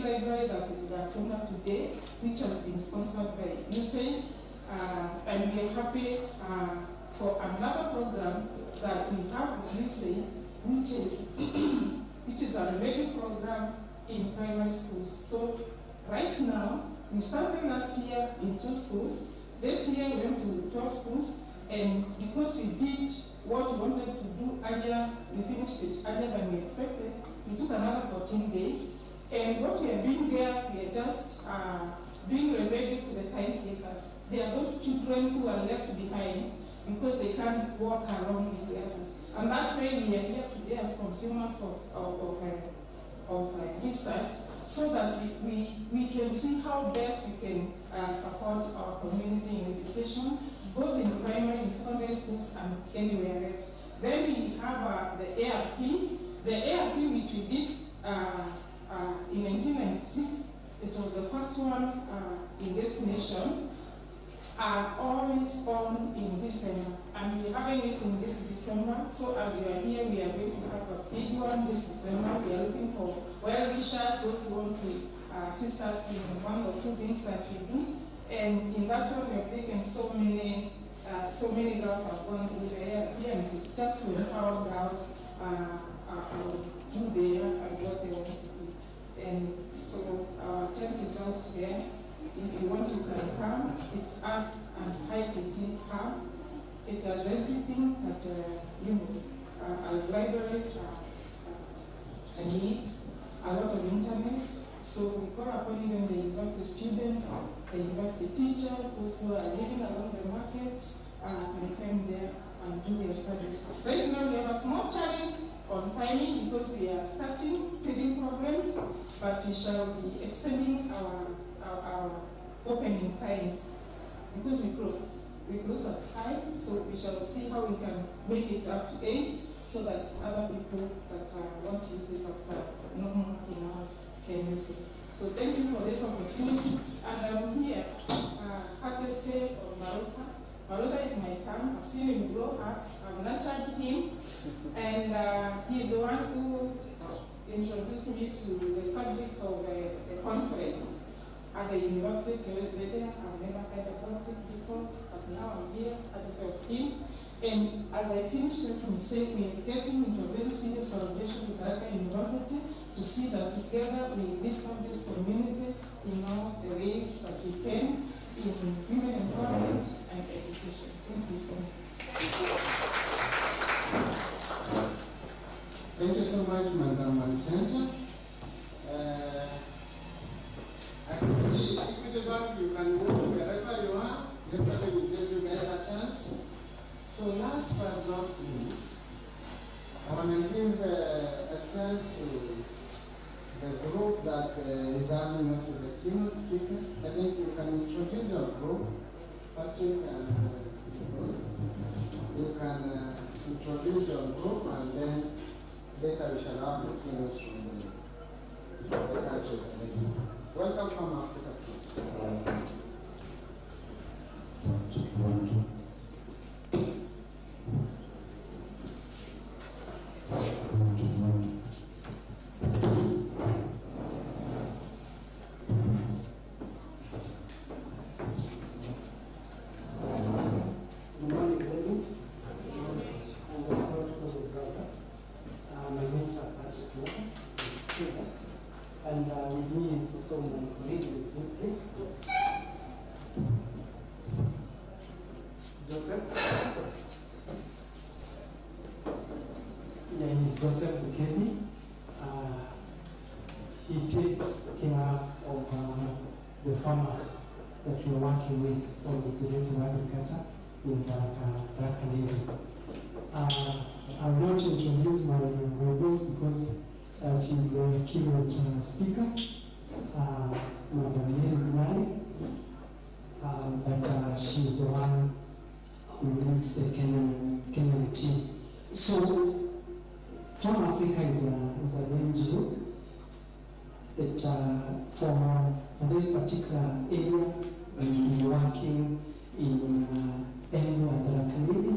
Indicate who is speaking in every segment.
Speaker 1: library that is Gatuna today, which has been sponsored by USAID, and we are happy for another program that we have with USAID, which is a remedial program in primary schools. So right now, we started last year in 2 schools. This year we went to 12 schools, and because we did what we wanted to do earlier, we finished it earlier than we expected, we took another 14 days. And what we are doing there, we are just doing remedy to the caretakers. They are those children who are left behind because they can't walk around with the others. And that's why we are here today as consumers of research, so that we can see how best we can support our community in education, both in primary and secondary schools and anywhere else. Then we have the ARP. The ARP, which we did in 1996, it was the first one in this nation, are always on in December. And we're having it in this December. So as you are here, we are going to have a big one this December. We are looking for well-wishers, those who want to assist us in 1 or 2 things that we do. And in that one, we have taken so many girls have gone through the ARP, and it is just to empower girls who they are and what they want to do. And so our tent is out there. If you want, you can come. It's us and ICT Hub. It has everything that a library needs, a lot of internet. So we call upon even the university students, the university teachers, those who are living along the market, can come there and do their studies. Right now we have a small challenge on timing because we are starting feeding programs, but we shall be extending our opening times because we close at 5, so we shall see how we can make it up to 8 so that other people that want to use it after normal working hours can use it. So thank you for this opportunity, and I'm here courtesy of Maruta. Maruta is my son. I've seen him grow up. I've nurtured him, and he's the one who introduced me to the subject of the conference at the university. I've never heard about it before, but now I'm here courtesy of him. And as I finished, let me say we are getting into a very serious collaboration with Tharaka University to see that together we lift up this community in all the ways that we can in women empowerment and education. Thank you so much.
Speaker 2: Thank you so much, Madam Marisenta. I can see equitable, you can move wherever you are. Yesterday we gave you guys a chance. So last but not least, I want to give a chance to the group that is having also the keynote speaker. I think you can introduce your group, Patrick and Rose. You can introduce your group, and then later we shall have the keynote from the country. Welcome from Africa, please. One, two.
Speaker 3: Joseph Bukemi. He takes care of the farmers that we are working with on the integrated agriculture in Tharaka Levy. I will not introduce my boss because she's the keynote speaker, Madam Mary Nyali, but she's the one who leads the Kenyan team. So Farm Africa is an NGO that for this particular area we will be working in Embu and Tharaka Levy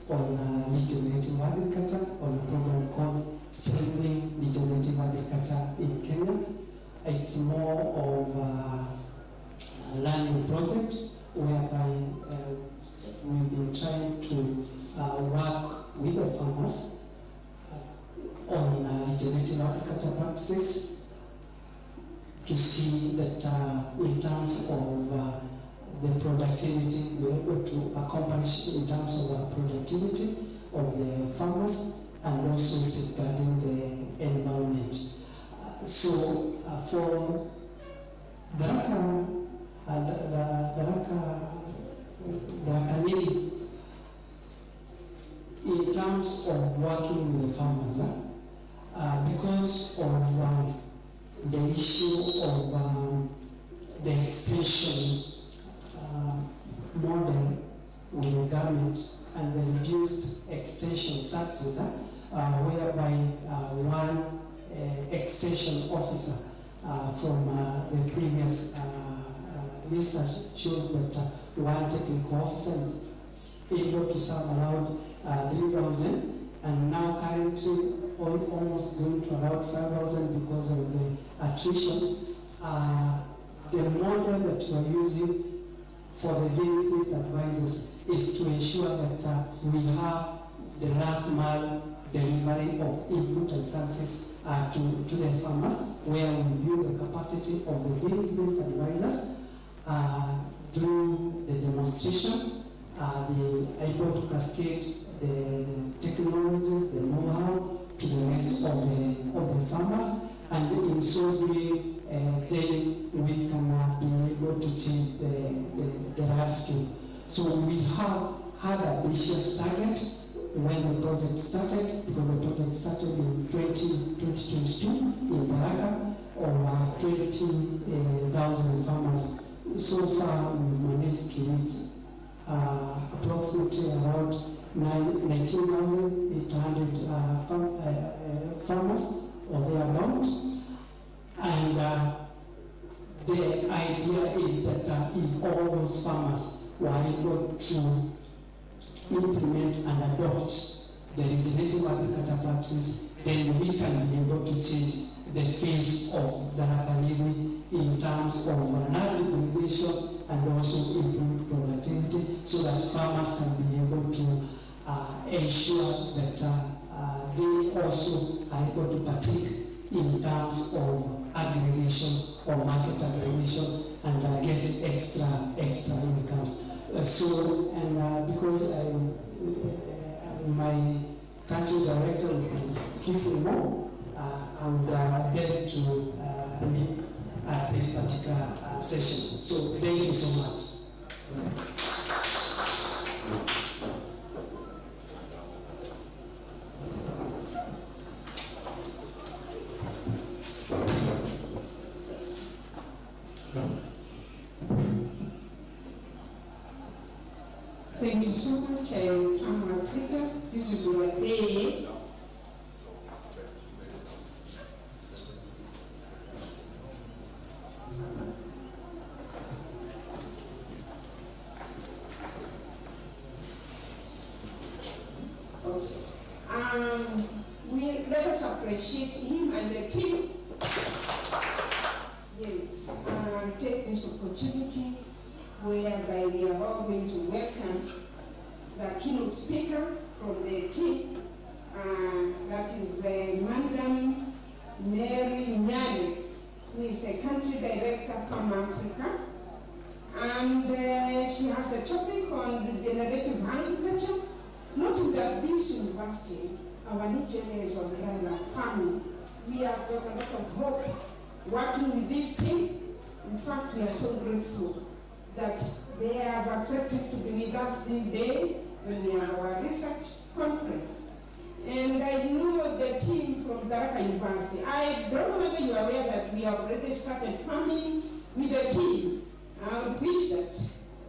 Speaker 3: on regenerative agriculture on a program called Strengthening Regenerative Agriculture in Kenya. it's more of a learning project whereby we've been trying to work with the farmers on regenerative agriculture practices to see that in terms of the productivity, we're able to accomplish in terms of productivity of the farmers and also safeguarding the environment. So for Tharaka, in terms of working with the farmers, because of the issue of the extension model with the government and the reduced extension taxes, whereby one extension officer from the previous research shows that one technical officer is able to serve around 3,000, and now currently almost going to around 5,000 because of the attrition. The model that we are using for the village-based advisors is to ensure that we have the last mile delivery of input and services to the farmers, where we build the capacity of the village-based advisors through the demonstration, be able to cascade the technologies, the know-how to the rest of the farmers, and in so doing, then we can be able to change the large scale. So we have had an ambitious target when the project started, because the project started in 2022 in Tharaka, of 20,000 farmers. So far, we've managed to reach approximately around 19,800 farmers or thereabout. And the idea is that if all those farmers were able to implement and adopt the regenerative agriculture practice, then we can be able to change the face of Tharaka in terms of land degradation and also improve productivity, so that farmers can be able to ensure that they also are able to partake in terms of aggregation or market aggregation and get extra incomes. Because my country director is speaking more, I would beg to leave at this particular session. So thank you so much.
Speaker 1: Thank you so much, from Africa. This is your day. Let us appreciate him and the team. Yes, take this opportunity whereby we are all going to welcome the keynote speaker from the team. That is Madam Mary Nyane, who is the country director from Africa. And she has the topic on regenerative agriculture, not in the Bees University. Our niche is on farming. We have got a lot of hope working with this team. In fact, we are so grateful that they have accepted to be with us this day when we have our research conference. And I know the team from Tharaka University. I don't know whether you are aware that we have already started farming with the team. I would wish that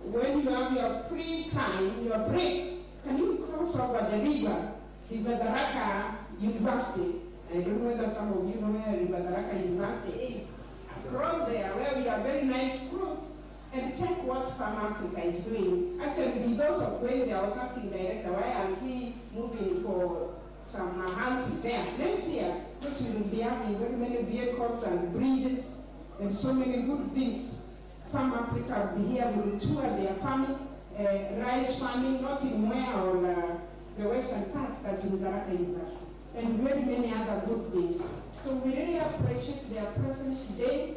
Speaker 1: when you have your free time, your break, can you cross over the river Tharaka University? I don't know whether some of you know where River Tharaka University is. Across there, where we have very nice fruits, and check what Farm Africa is doing. Actually, we thought of going there. I was asking the director, why aren't we moving for some hunting there next year? Because we will be having very many vehicles and bridges and so many good things. Farm Africa will be here, we will tour their farming, rice farming, not in Mwea or the western part, but in Tharaka University, and very many other good things. So we really appreciate their presence today,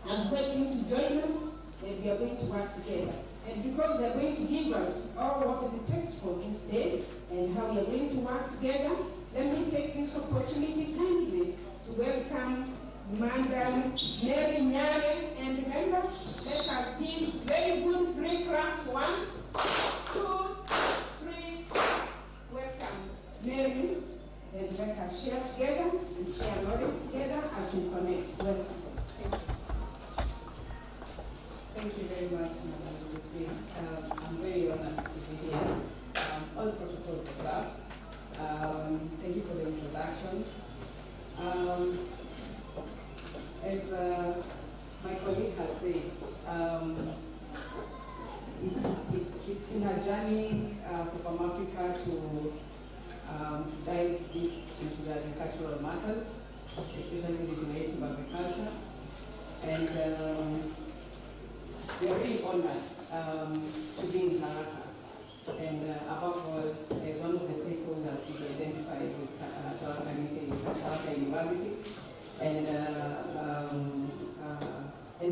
Speaker 1: accepting to join us, and we are going to work together. And because they are going to give us all what it takes for this day and how we are going to work together, let me take this opportunity kindly to welcome Madam Mary Nyare and members. Let us give very good 3 claps. 1, 2, 3. Welcome Mary, and let us share together and share knowledge together as we connect. Welcome.
Speaker 4: Thank you very much, Madam Lucy. I'm very honored to be here. All protocols observed. Thank you for the introduction. As my colleague has said, it's been a journey for Farm Africa to dive deep into the agricultural matters, especially regenerative agriculture. And we are really honored to be in Tharaka, and above all, as one of the stakeholders to be identified with Tharaka University, and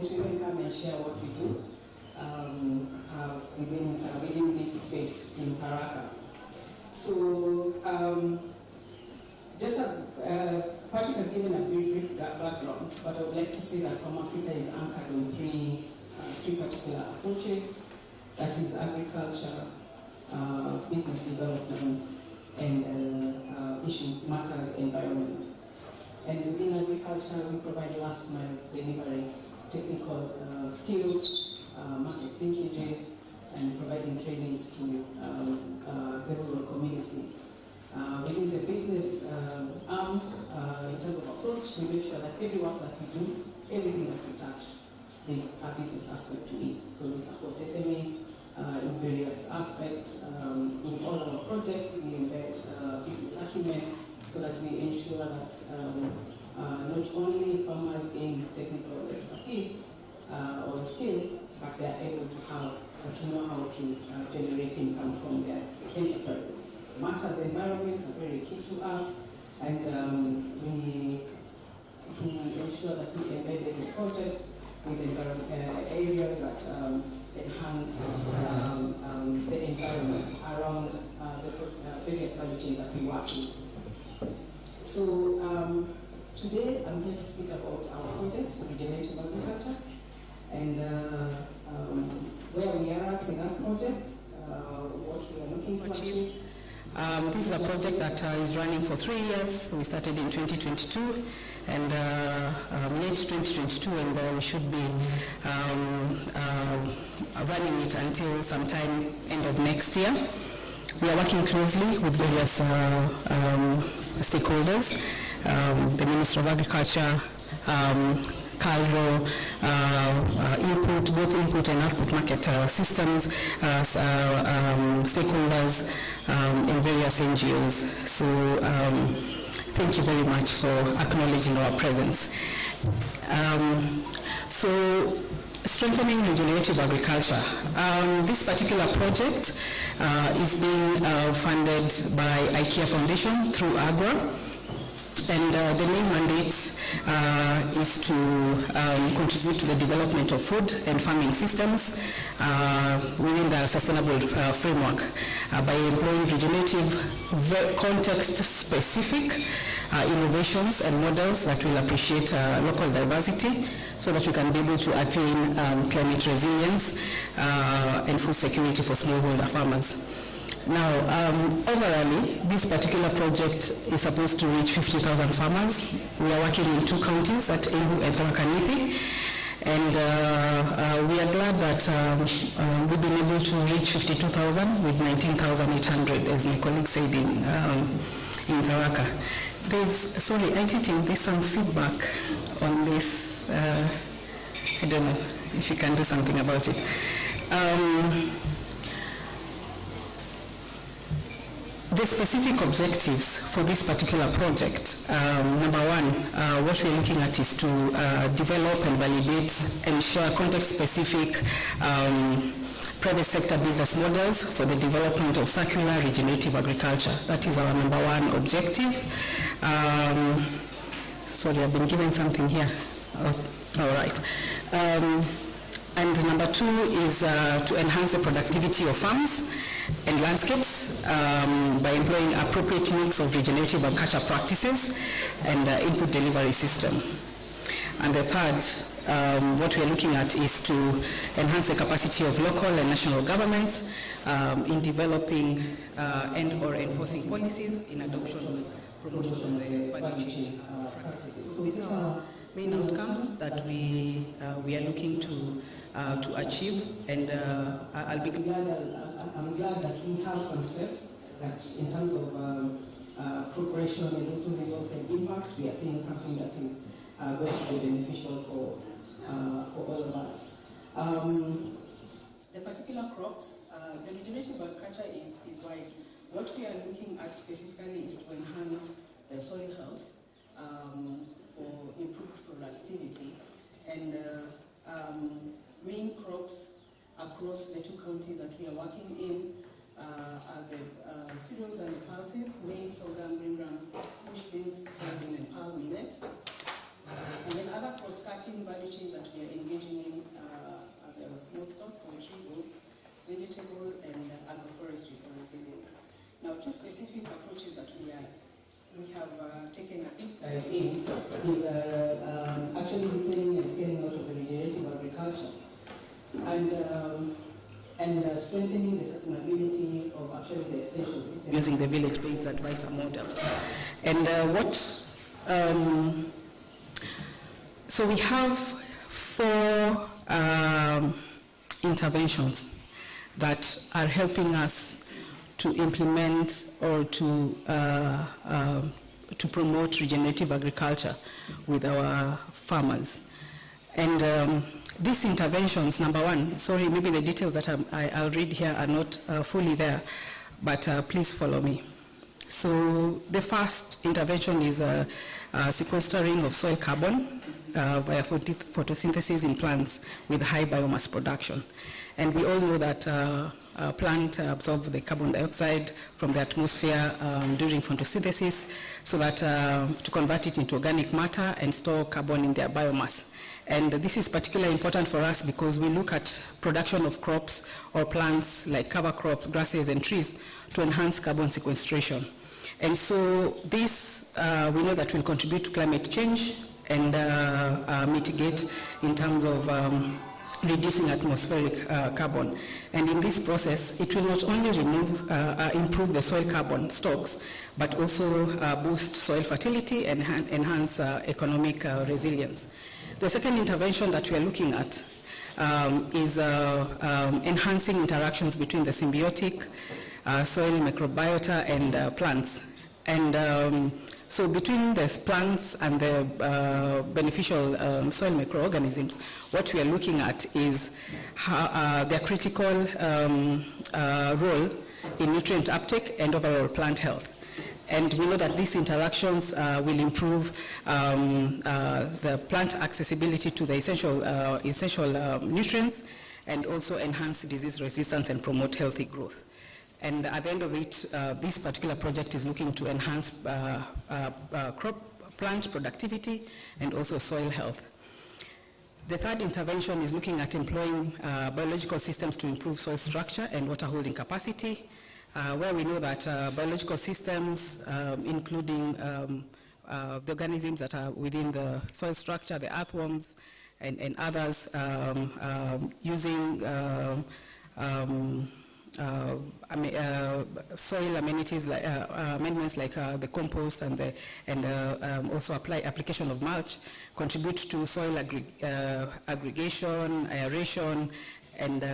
Speaker 4: to even come and share what we do within this space in Tharaka. So, Patrick has given a very brief background, but I would like to say that Farm Africa is anchored on three particular approaches. That is agriculture, business development, and issues, matters, environment. And within agriculture, we provide last mile delivery, technical skills, market linkages, and providing trainings to the rural communities. Within the business arm, in terms of approach, we make sure that every work that we do, everything that we touch, there's a business aspect to it. So we support SMEs in various aspects. In all our projects, we embed business acumen so that we ensure that not only farmers gain technical expertise or skills, but they are able to know how to generate income from their enterprises. Matters environment are very key to us, and we ensure that we embed every project with areas that enhance the environment around the various value chains that we work in. So today I'm here to speak about our project, Regenerative Agriculture, and where we are at with that project, what we are looking to achieve. This is a project that is running for 3 years. We started in 2022 and late 2022, and we should be running it until sometime end of next year. We are working closely with various stakeholders, the Minister of Agriculture, Cairo, both input and output market systems, stakeholders, and various NGOs. So thank you very much for acknowledging our presence. So strengthening regenerative agriculture. This particular project is being funded by IKEA Foundation through AGRA. And the main mandate is to contribute to the development of food and farming systems within the sustainable framework by employing regenerative, context-specific innovations and models that will appreciate local diversity so that we can be able to attain climate resilience and food security for smallholder farmers. Now, overall, this particular project is supposed to reach 50,000 farmers. We are working in 2 counties, at Embu and Tharaka. And we are glad that we've been able to reach 52,000 with 19,800, as my colleague said, in Tharaka. Sorry, editing, there's some feedback on this. I don't know if you can do something about it. the specific objectives for this particular project, number one, what we're looking at is to develop and validate and share context-specific private sector business models for the development of circular regenerative agriculture. That is our number one objective. Sorry, I've been given something here. Oh, all right. And number two is to enhance the productivity of farms and landscapes by employing appropriate mix of regenerative agriculture practices and input delivery system. And the third, what we are looking at is to enhance the capacity of local and national governments in developing and or enforcing policies in adoption, promotion of the value chain practices. So these are main outcomes that we are looking to achieve, and I'm glad that we have some steps that in terms of preparation and also results and impact, we are seeing something that is going to be beneficial for all of us. The particular crops, the regenerative agriculture is wide. What we are looking at specifically is to enhance the soil health for improved productivity, and main crops across the two counties that we are working in are the cereals and the pulses, maize, sorghum, green grams, bush beans, soybean, and palm millet. And then other cross-cutting value chains that we are engaging in are the small stock, poultry, oats, vegetable, and agroforestry for resilience. Now, two specific approaches that we have taken a deep dive in is actually depending and scaling out of the regenerative agriculture and strengthening the sustainability of actually the extension system using the village-based advisor model. And so we have 4 interventions that are helping us to implement or to promote regenerative agriculture with our farmers. And these interventions, number one, sorry, maybe the details that I'll read here are not fully there, but please follow me. So the first intervention is sequestering of soil carbon via photosynthesis in plants with high biomass production. And we all know that plants absorb the carbon dioxide from the atmosphere during photosynthesis, so that to convert it into organic matter and store carbon in their biomass. And this is particularly important for us because we look at production of crops or plants like cover crops, grasses, and trees to enhance carbon sequestration. And so this, we know that will contribute to climate change and mitigate in terms of reducing atmospheric carbon. And in this process, it will not only improve the soil carbon stocks, but also boost soil fertility and enhance economic resilience. The second intervention that we are looking at is enhancing interactions between the symbiotic soil microbiota and plants. And so between the plants and the beneficial soil microorganisms, what we are looking at is their critical role in nutrient uptake and overall plant health. And we know that these interactions will improve the plant accessibility to the essential nutrients, and also enhance disease resistance and promote healthy growth. And at the end of it, this particular project is looking to enhance plant productivity and also soil health. The third intervention is looking at employing biological systems to improve soil structure and water holding capacity, where we know that biological systems, including the organisms that are within the soil structure, the earthworms and others, using soil amenities like amendments like the compost and also application of mulch contribute to soil aggregation, aeration, and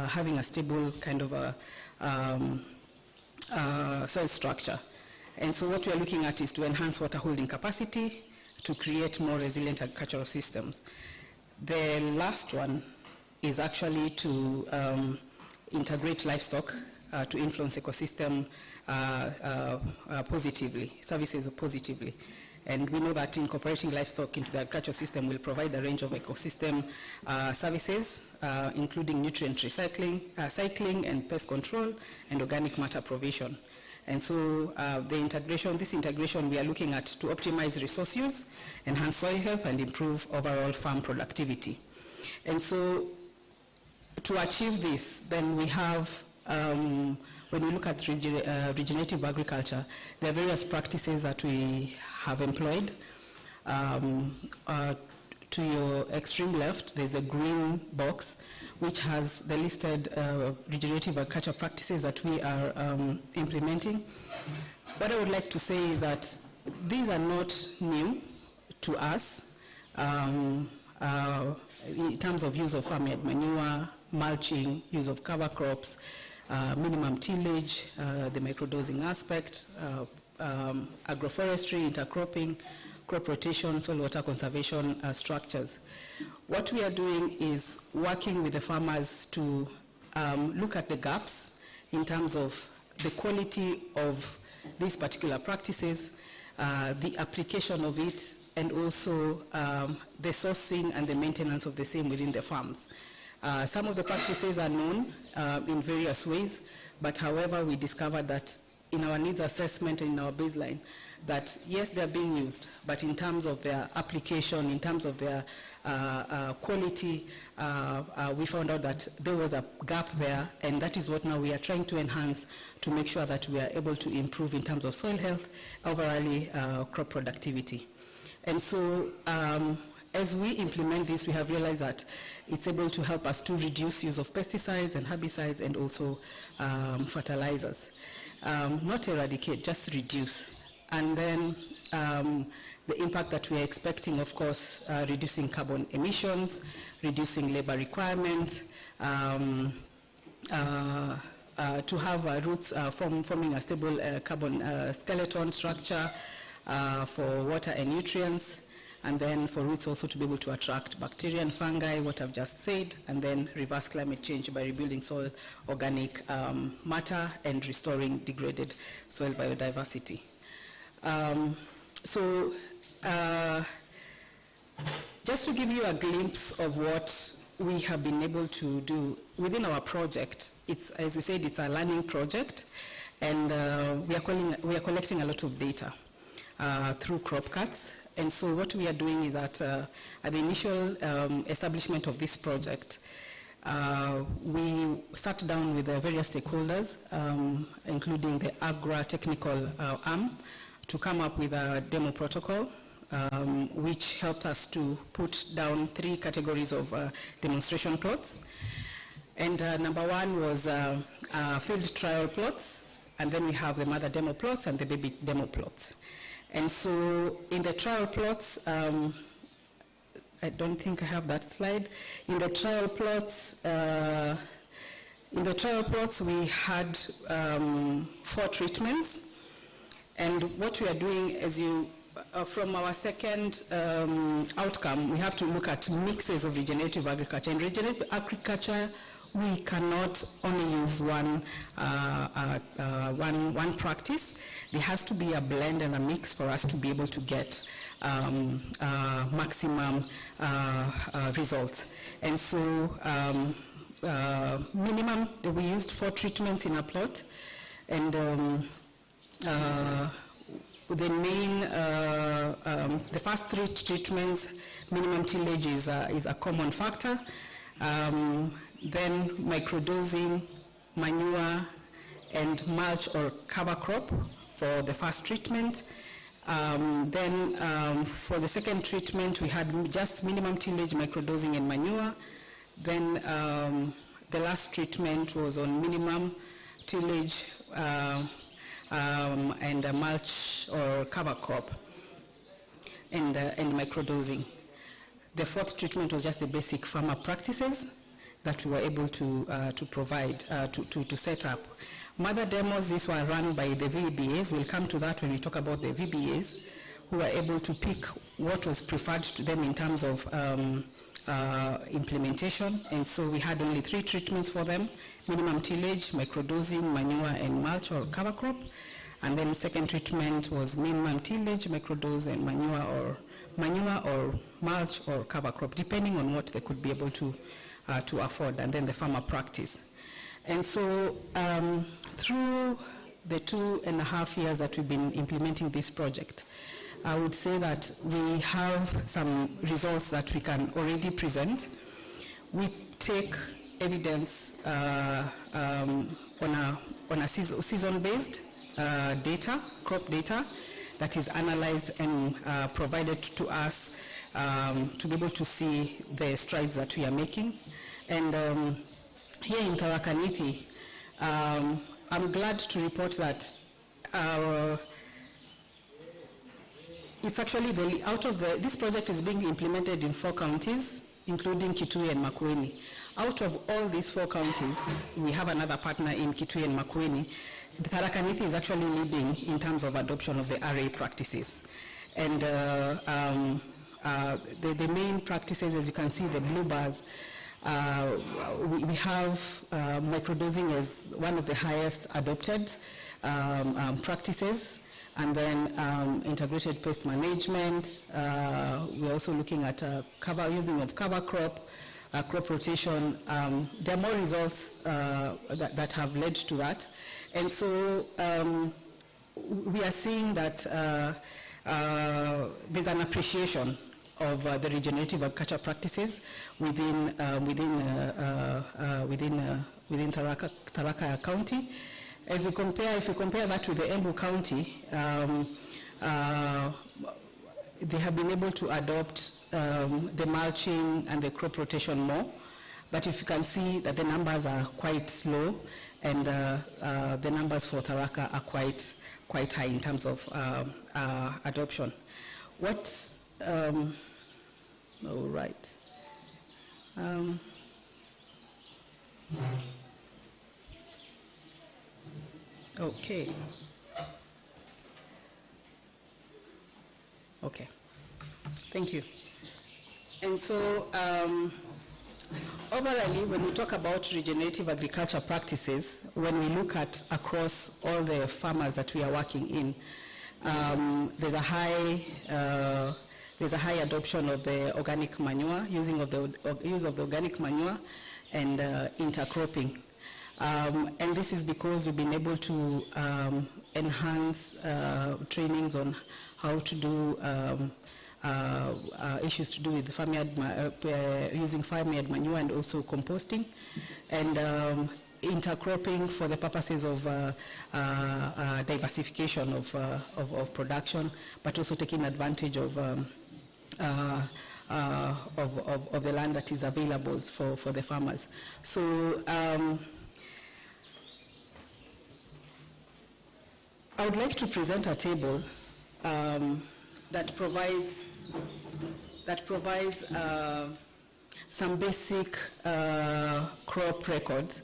Speaker 4: having a stable kind of soil structure. And so what we are looking at is to enhance water holding capacity to create more resilient agricultural systems. The last one is actually to integrate livestock to influence ecosystem positively. And we know that incorporating livestock into the agricultural system will provide a range of ecosystem services, including nutrient recycling, cycling and pest control, and organic matter provision. And so this integration we are looking at to optimize resource use, enhance soil health, and improve overall farm productivity. And so to achieve this, then we have, when we look at regenerative agriculture, there are various practices that we have employed. To your extreme left, there's a green box which has the listed regenerative agriculture practices that we are implementing. What I would like to say is that these are not new to us in terms of use of farmyard manure, mulching, use of cover crops, minimum tillage, the microdosing aspect, agroforestry, intercropping, crop rotation, soil water conservation structures. What we are doing is working with the farmers to look at the gaps in terms of the quality of these particular practices, the application of it, and also the sourcing and the maintenance of the same within the farms. Some of the practices are known in various ways, but however, we discovered that in our needs assessment and in our baseline, that yes, they're being used, but in terms of their application, in terms of their quality, we found out that there was a gap there, and that is what now we are trying to enhance to make sure that we are able to improve in terms of soil health, overall crop productivity. And so as we implement this, we have realized that it's able to help us to reduce use of pesticides and herbicides and also fertilizers. Not eradicate, just reduce. And then the impact that we are expecting, of course, reducing carbon emissions, reducing labor requirements, to have roots forming a stable carbon skeleton structure for water and nutrients, and then for roots also to be able to attract bacteria and fungi, what I've just said, and then reverse climate change by rebuilding soil organic matter and restoring degraded soil biodiversity. Just to give you a glimpse of what we have been able to do within our project, it's, as we said, it's a learning project, and we are collecting a lot of data through crop cuts. And so what we are doing is that at the initial establishment of this project, we sat down with the various stakeholders, including the agri-technical arm, to come up with a demo protocol, which helped us to put down 3 categories of demonstration plots. And number 1 was field trial plots, and then we have the mother demo plots and the baby demo plots. And so in the trial plots, I don't think I have that slide. In the trial plots, we had 4 treatments. And what we are doing is from our second outcome, we have to look at mixes of regenerative agriculture. In regenerative agriculture, we cannot only use one practice. There has to be a blend and a mix for us to be able to get maximum results. And so minimum, we used 4 treatments in a plot, and the first 3 treatments, minimum tillage is a common factor. Then microdosing, manure, and mulch or cover crop for the first treatment. Then for the second treatment, we had just minimum tillage, microdosing, and manure. Then the last treatment was on minimum tillage and mulch or cover crop and microdosing. The 4th treatment was just the basic farmer practices that we were able to provide, to set up. Mother demos, these were run by the VBAs. We'll come to that when we talk about the VBAs, who were able to pick what was preferred to them in terms of implementation, and so we had only 3 treatments for them: minimum tillage, microdosing, manure, and mulch or cover crop. And then second treatment was minimum tillage, microdose, and manure or mulch or cover crop, depending on what they could be able to afford, and then the farmer practice. And so through the 2.5 years that we've been implementing this project, I would say that we have some results that we can already present. We take evidence on a season-based data, crop data, that is analyzed and provided to us to be able to see the strides that we are making. And here in Tharaka Nithi, I'm glad to report that it's actually this project is being implemented in 4 counties, including Kitui and Makueni. Out of all these 4 counties, we have another partner in Kitui and Makueni. Tharaka Nithi is actually leading in terms of adoption of the RA practices. And the main practices, as you can see, the blue bars, we have microdosing as one of the highest adopted practices. And then integrated pest management. We're also looking at using of cover crop, crop rotation. There are more results that have led to that. And so we are seeing that there's an appreciation of the regenerative agriculture practices within Tharaka County. If we compare that with the Embu County, they have been able to adopt the mulching and the crop rotation more. But if you can see that the numbers are quite low, and the numbers for Tharaka are quite high in terms of adoption. All right. Okay. Okay. Thank you. And so, overall, when we talk about regenerative agriculture practices, when we look at across all the farmers that we are working in, there's a high adoption of the organic manure, use of the organic manure, and intercropping. And this is because we've been able to enhance trainings on how to do issues to do with using farmyard manure and also composting, and intercropping for the purposes of diversification of production, but also taking advantage of the land that is available for the farmers. So I would like to present a table that provides some basic crop records,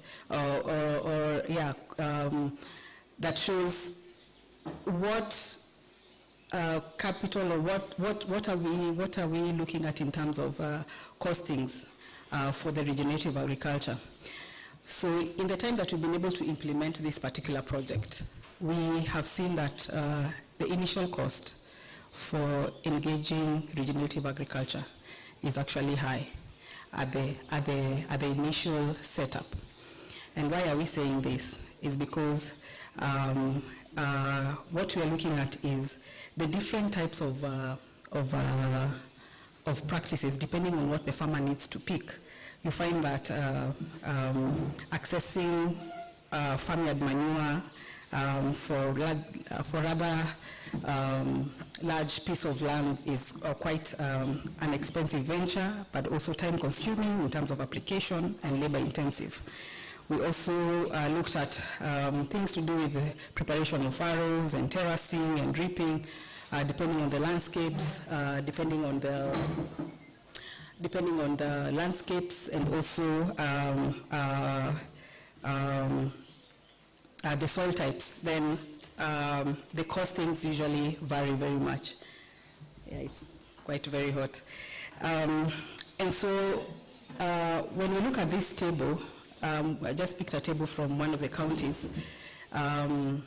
Speaker 4: that shows what capital or what are we looking at in terms of costings for the regenerative agriculture. So in the time that we've been able to implement this particular project, we have seen that the initial cost for engaging regenerative agriculture is actually high at the initial setup. And why are we saying this? Is because what we are looking at is the different types of practices depending on what the farmer needs to pick. You find that accessing farmyard manure for rather large piece of land is quite an expensive venture, but also time-consuming in terms of application and labor-intensive. We also looked at things to do with the preparation of furrows and terracing and reaping, depending on the landscapes, depending on the landscapes, and also the soil types. Then the costings usually vary very much. Yeah, it's quite very hot. And so when we look at this table, I just picked a table from one of the counties, and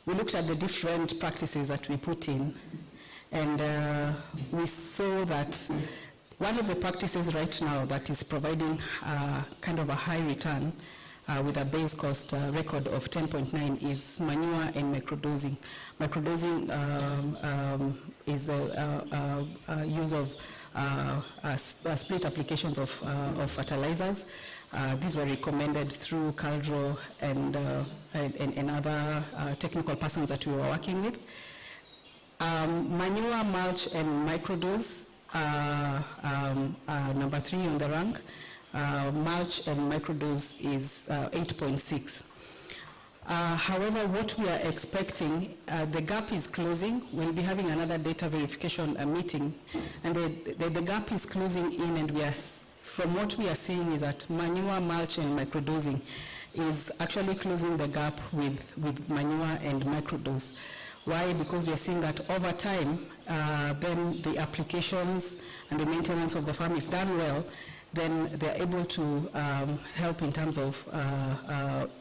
Speaker 4: we looked at the different practices that we put in, and we saw that one of the practices right now that is providing kind of a high return with a base cost record of 10.9 is manure and microdosing. Microdosing is the use of split applications of fertilizers. These were recommended through CALDRO and other technical persons that we were working with. Manure, mulch, and microdose number 3 on the rank. Mulch and microdose is 8.6. However, what we are expecting, the gap is closing. We'll be having another data verification meeting, and the gap is closing in, and from what we are seeing is that manure, mulch, and microdosing is actually closing the gap with manure and microdose. Why? Because we are seeing that over time, then the applications and the maintenance of the farm, if done well, then they're able to help in terms of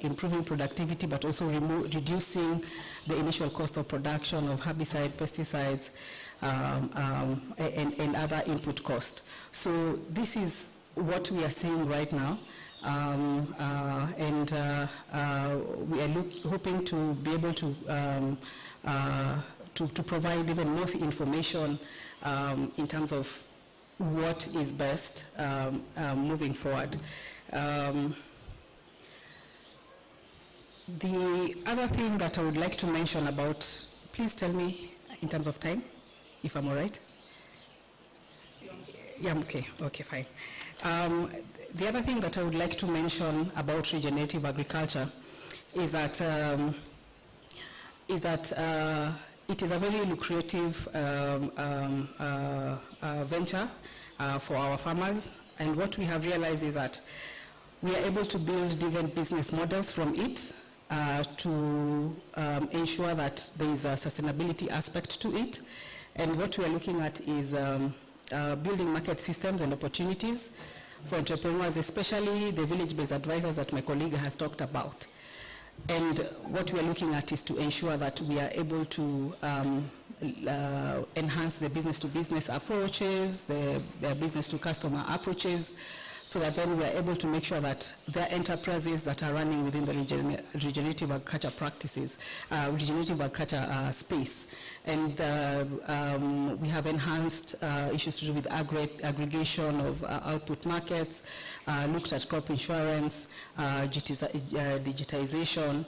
Speaker 4: improving productivity, but also reducing the initial cost of production of herbicide, pesticides, and other input costs. So this is what we are seeing right now. And we are hoping to be able to provide even more information in terms of what is best moving forward. The other thing that I would like to mention about, please tell me in terms of time, if I'm all right. Yeah, I'm okay. Okay, fine. The other thing that I would like to mention about regenerative agriculture is that it is a very lucrative venture for our farmers, and what we have realized is that we are able to build different business models from it to ensure that there is a sustainability aspect to it. And what we are looking at is building market systems and opportunities for entrepreneurs, especially the village-based advisors that my colleague has talked about. And what we are looking at is to ensure that we are able to enhance the business-to-business approaches, the business-to-customer approaches, so that then we are able to make sure that there are enterprises that are running within the regenerative agriculture practices, regenerative agriculture space. And we have enhanced issues to do with aggregation of output markets, looked at crop insurance, digitization,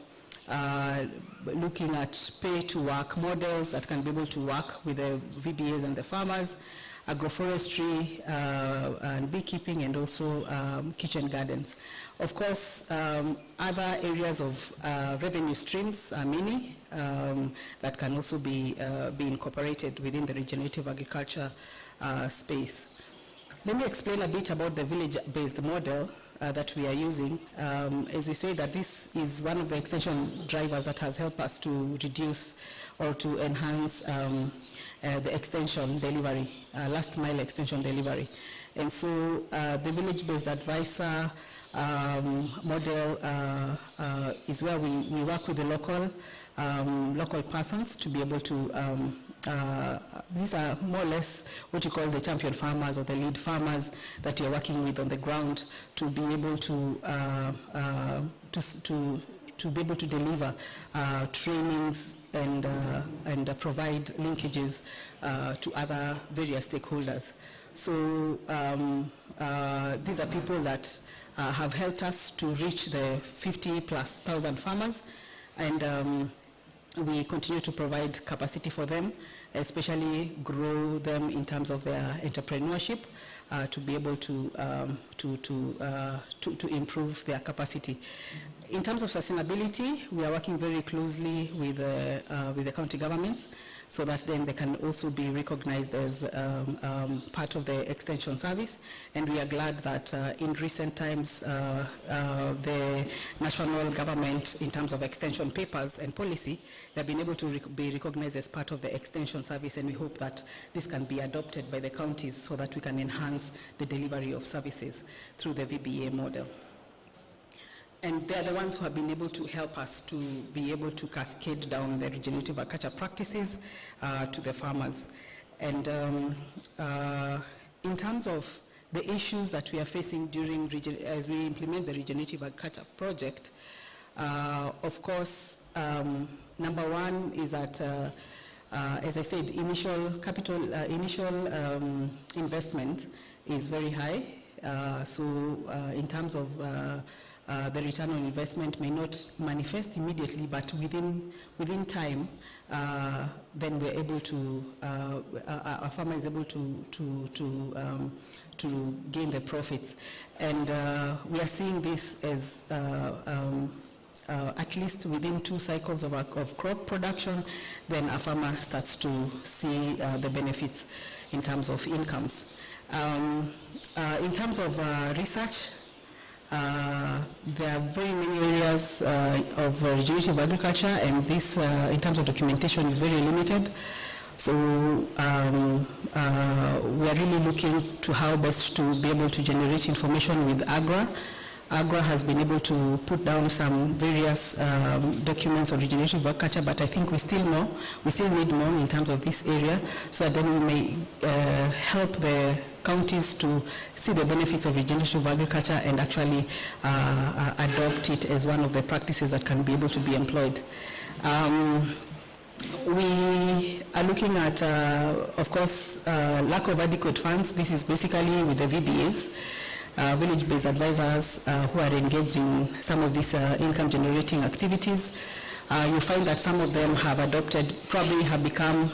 Speaker 4: looking at pay-to-work models that can be able to work with the VBAs and the farmers, agroforestry and beekeeping, and also kitchen gardens. Of course, other areas of revenue streams are many that can also be incorporated within the regenerative agriculture space. Let me explain a bit about the village-based model that we are using. As we say, that this is one of the extension drivers that has helped us to reduce or to enhance the extension delivery, last mile extension delivery. And so the village-based advisor model is where we work with the local persons to be able to, these are more or less what you call the champion farmers or the lead farmers that you're working with on the ground to be able to be able to deliver trainings and provide linkages to other various stakeholders. So these are people that have helped us to reach the 50,000+ farmers, and we continue to provide capacity for them, especially grow them in terms of their entrepreneurship to be able to improve their capacity. In terms of sustainability, we are working very closely with the county governments so that then they can also be recognized as part of the extension service. And we are glad that in recent times, the national government, in terms of extension papers and policy, they've been able to be recognized as part of the extension service, and we hope that this can be adopted by the counties so that we can enhance the delivery of services through the VBA model. And they're the ones who have been able to help us to be able to cascade down the regenerative agriculture practices to the farmers. And in terms of the issues that we are facing as we implement the regenerative agriculture project, of course, number one is that, as I said, initial investment is very high. So in terms of the return on investment may not manifest immediately, but within time, then we're able to, our farmer is able to gain the profits. And we are seeing this as at least within 2 cycles of crop production, then a farmer starts to see the benefits in terms of incomes. In terms of research, there are very many areas of regenerative agriculture, and this, in terms of documentation, is very limited. So we are really looking to how best to be able to generate information with AGRA. AGRA has been able to put down some various documents on regenerative agriculture, but I think we still need more in terms of this area, so that then we may help the counties to see the benefits of regenerative agriculture and actually adopt it as one of the practices that can be able to be employed. We are looking at, of course, lack of adequate funds. This is basically with the VBAs. Village-based advisors who are engaged in some of these income-generating activities. You find that some of them have adopted, probably have become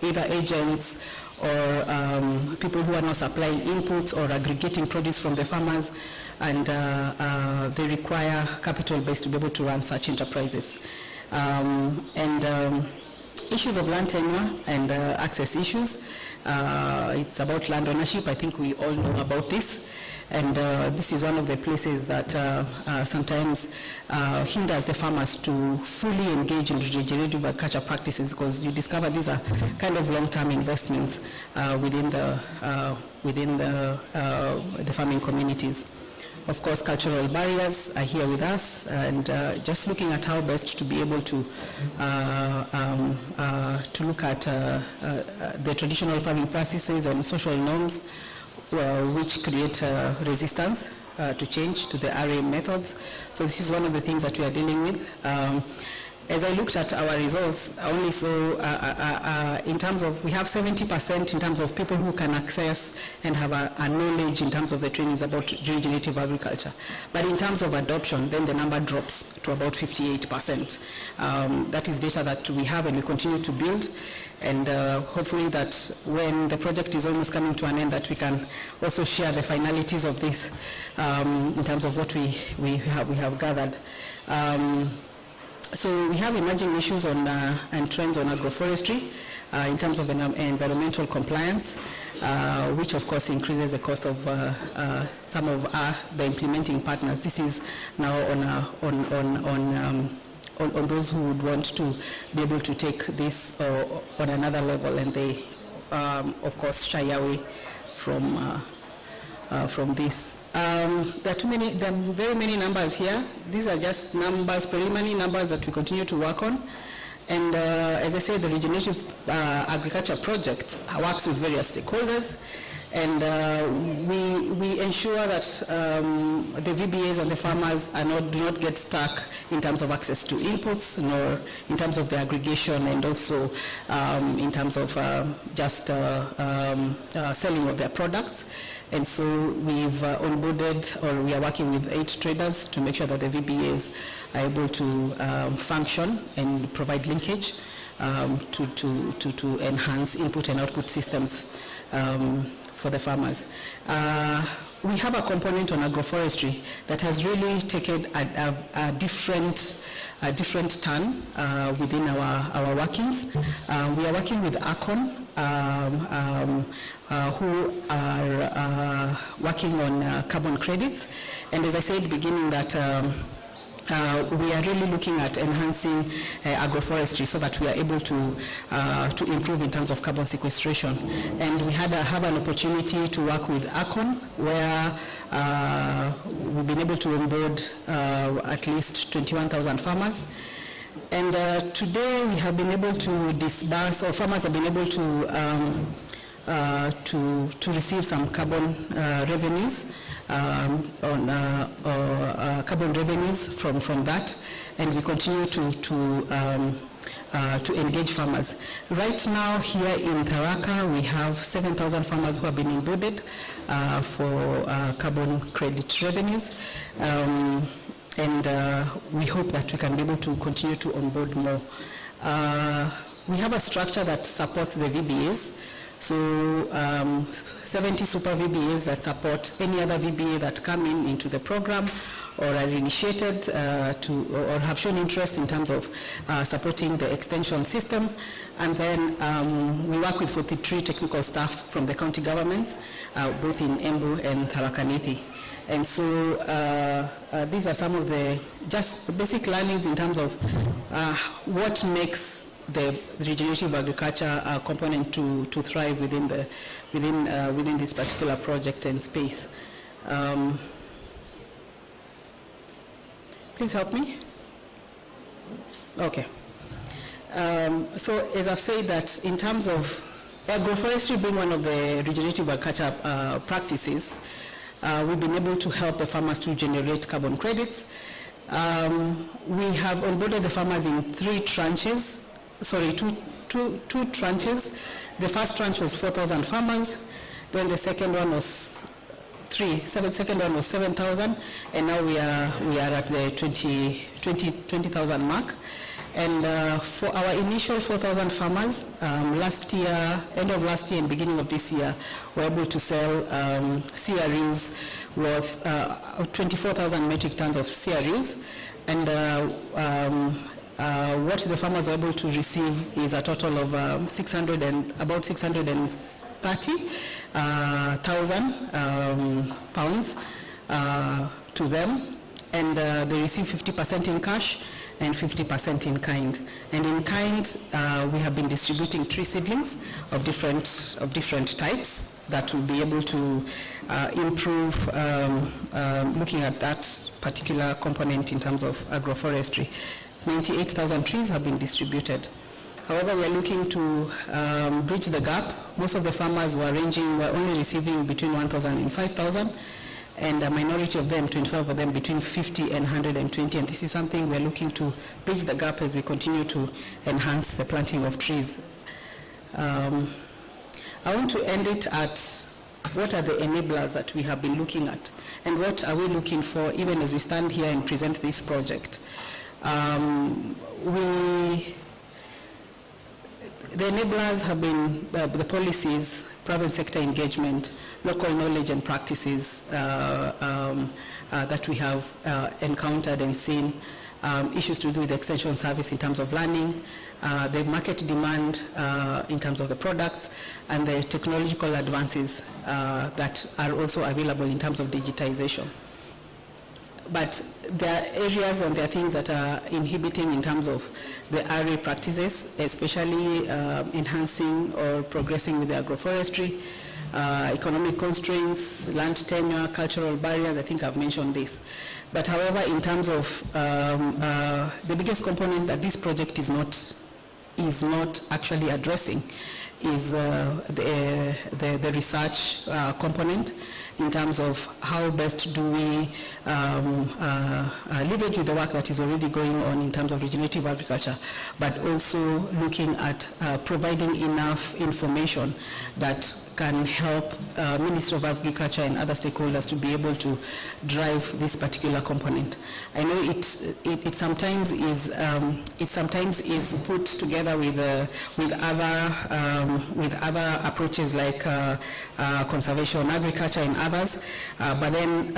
Speaker 4: either agents or people who are now supplying inputs or aggregating produce from the farmers, and they require capital base to be able to run such enterprises. Issues of land tenure and access issues. It's about land ownership. I think we all know about this. And this is one of the places that sometimes hinders the farmers to fully engage in regenerative agriculture practices, because you discover these are kind of long-term investments within the farming communities. Of course, cultural barriers are here with us, and just looking at how best to be able to look at the traditional farming practices and social norms which create resistance to change to the RA methods. So this is one of the things that we are dealing with. As I looked at our results, I only saw in terms of, we have 70% in terms of people who can access and have a knowledge in terms of the trainings about regenerative agriculture. But in terms of adoption, then the number drops to about 58%. That is data that we have and we continue to build. And hopefully that when the project is almost coming to an end, that we can also share the finalities of this in terms of what we have gathered. So we have emerging issues on and trends on agroforestry in terms of environmental compliance, which of course increases the cost of some of the implementing partners. This is now on those who would want to be able to take this on another level, and they of course shy away from this. There are very many numbers here. These are just numbers, preliminary numbers that we continue to work on. And as I said, the regenerative agriculture project works with various stakeholders, and we ensure that the VBAs and the farmers do not get stuck in terms of access to inputs, nor in terms of the aggregation, and also in terms of just selling of their products. And so we've onboarded, or we are working with 8 traders to make sure that the VBAs are able to function and provide linkage to enhance input and output systems for the farmers. We have a component on agroforestry that has really taken a different turn within our workings. We are working with ACON, who are working on carbon credits. And as I said at the beginning, that we are really looking at enhancing agroforestry so that we are able to improve in terms of carbon sequestration. And we have an opportunity to work with ACON, where we've been able to onboard at least 21,000 farmers. And today we have been able to disburse, or farmers have been able to receive some carbon revenues. Carbon revenues from that, and we continue to engage farmers. Right now here in Tharaka, we have 7,000 farmers who have been onboarded for carbon credit revenues, and we hope that we can be able to continue to onboard more. We have a structure that supports the VBAs. So 70 super VBAs that support any other VBA that come into the program or are initiated or have shown interest in terms of supporting the extension system. And then we work with 43 technical staff from the county governments, both in Embu and Tharaka Nithi. And so these are some of the basic learnings in terms of what makes the regenerative agriculture component to thrive within this particular project and space. Please help me. Okay. So as I've said, that in terms of agroforestry being one of the regenerative agriculture practices, we've been able to help the farmers to generate carbon credits. We have onboarded the farmers in two tranches. The first tranche was 4,000 farmers, then the second one was 7,000, and now we are at the 20,000 mark. And for our initial 4,000 farmers, last year, end of last year and beginning of this year, we're able to sell CRUs worth 24,000 metric tons of CRUs, and what the farmers are able to receive is a total of about 630,000 pounds to them, and they receive 50% in cash and 50% in kind. And in kind, we have been distributing tree seedlings of different types that will be able to improve looking at that particular component in terms of agroforestry. 98,000 trees have been distributed. However, we are looking to bridge the gap. Most of the farmers were only receiving between 1,000 and 5,000, and a minority of them, 25 of them, between 50 and 120. And this is something we're looking to bridge the gap as we continue to enhance the planting of trees. I want to end it at what are the enablers that we have been looking at, and what are we looking for even as we stand here and present this project. The enablers have been the policies, private sector engagement, local knowledge and practices that we have encountered and seen, issues to do with the extension service in terms of learning, the market demand in terms of the products, and the technological advances that are also available in terms of digitization. But there are areas and there are things that are inhibiting in terms of the RA practices, especially enhancing or progressing with the agroforestry, economic constraints, land tenure, cultural barriers. I think I've mentioned this. But however, in terms of the biggest component that this project is not actually addressing is the research component, in terms of how best do we leverage with the work that is already going on in terms of regenerative agriculture, but also looking at providing enough information that can help Ministry of Agriculture and other stakeholders to be able to drive this particular component. I know it sometimes is put together with other approaches like conservation, agriculture, and others, but then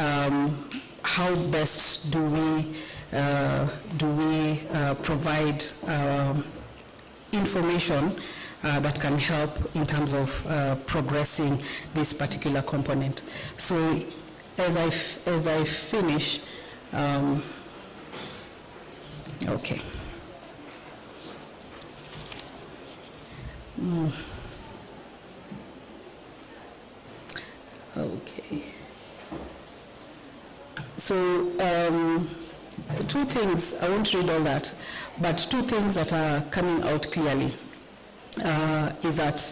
Speaker 4: how best do we provide information that can help in terms of progressing this particular component. So as I finish, okay. Okay. So two things, I won't read all that, but two things that are coming out clearly is that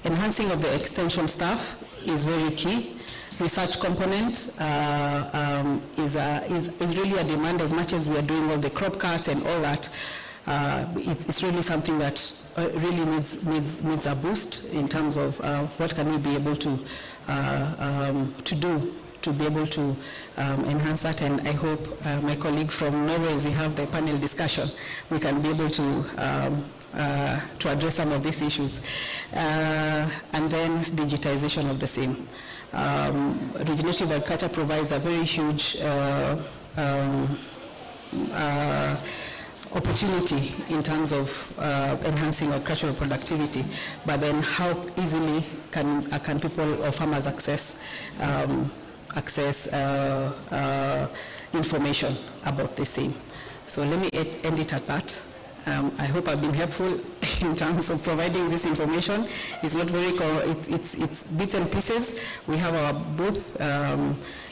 Speaker 4: enhancing of the extension staff is very key. Research component is really a demand. As much as we are doing all the crop cuts and all that, it's really something that really needs a boost in terms of what can we be able to do to be able to enhance that. And I hope my colleague from Norway, as we have the panel discussion, we can be able to address some of these issues. And then digitization of the same. Regenerative agriculture provides a very huge opportunity in terms of enhancing agricultural productivity, but then how easily can people or farmers access information about the same. So let me end it at that. I hope I've been helpful in terms of providing this information. It's not very, it's bits and pieces. We have our booth.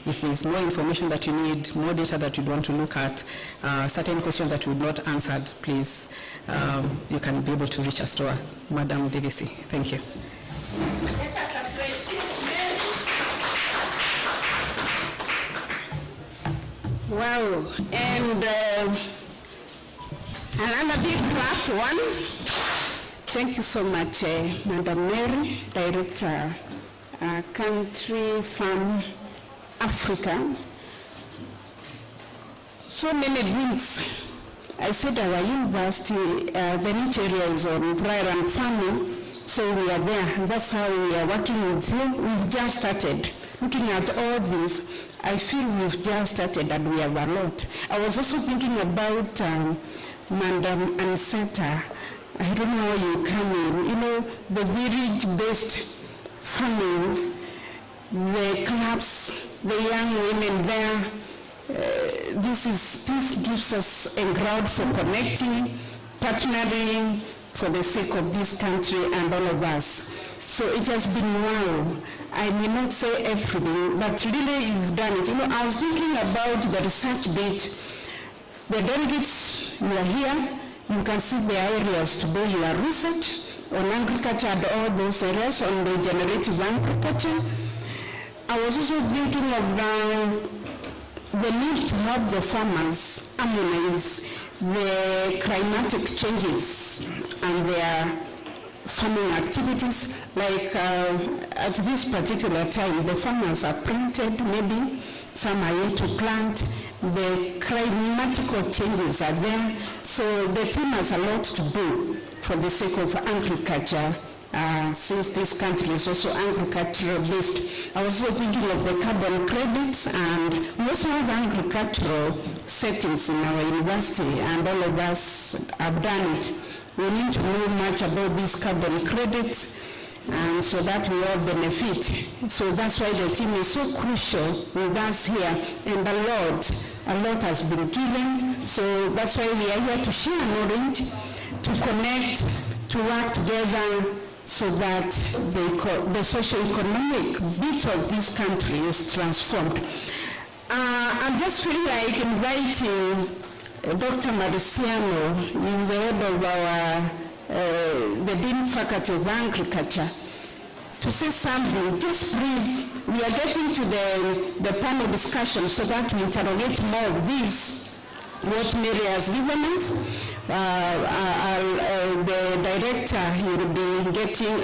Speaker 4: If there's more information that you need, more data that you'd want to look at, certain questions that we've not answered, please, you can be able to reach us to Madam DVC. Thank you.
Speaker 5: Wow, and another big clap, one. Thank you so much, Madam Mary, Director, Country Farm Africa. So many things. I said our university, the niche area is on prior and farming, so we are there. That's how we are working with you. We've just started. Looking at all this, I feel we've just started and we have a lot. I was also thinking about Madam Anseta. I don't know how you come in. You know, the village-based farming, the clubs, the young women there, this gives us a ground for connecting, partnering for the sake of this country and all of us. So it has been wow. I may not say everything, but really you've done it. You know, I was thinking about the research bit. The delegates, you are here, you can see the areas to do your research on agriculture and all those areas on regenerative agriculture. I was also thinking of the need to help the farmers harmonize the climatic changes and their farming activities. Like at this particular time, the farmers are planted, maybe some are yet to plant. The climatical changes are there, so the team has a lot to do for the sake of agriculture, since this country is also agricultural based. I was also thinking of the carbon credits, and we also have agricultural settings in our university, and all of us have done it. We need to know much about these carbon credits, and so that we all benefit. So that's why the team is so crucial with us here, and a lot has been given. So that's why we are here to share knowledge, to connect, to work together, so that the socio-economic bit of this country is transformed. I just feel like inviting Dr. Marciano, he's the head of the Dean Faculty of Agriculture, to say something. Just brief. We are getting to the panel discussion so that we interrogate more of this, what Mary has given us. the director will be getting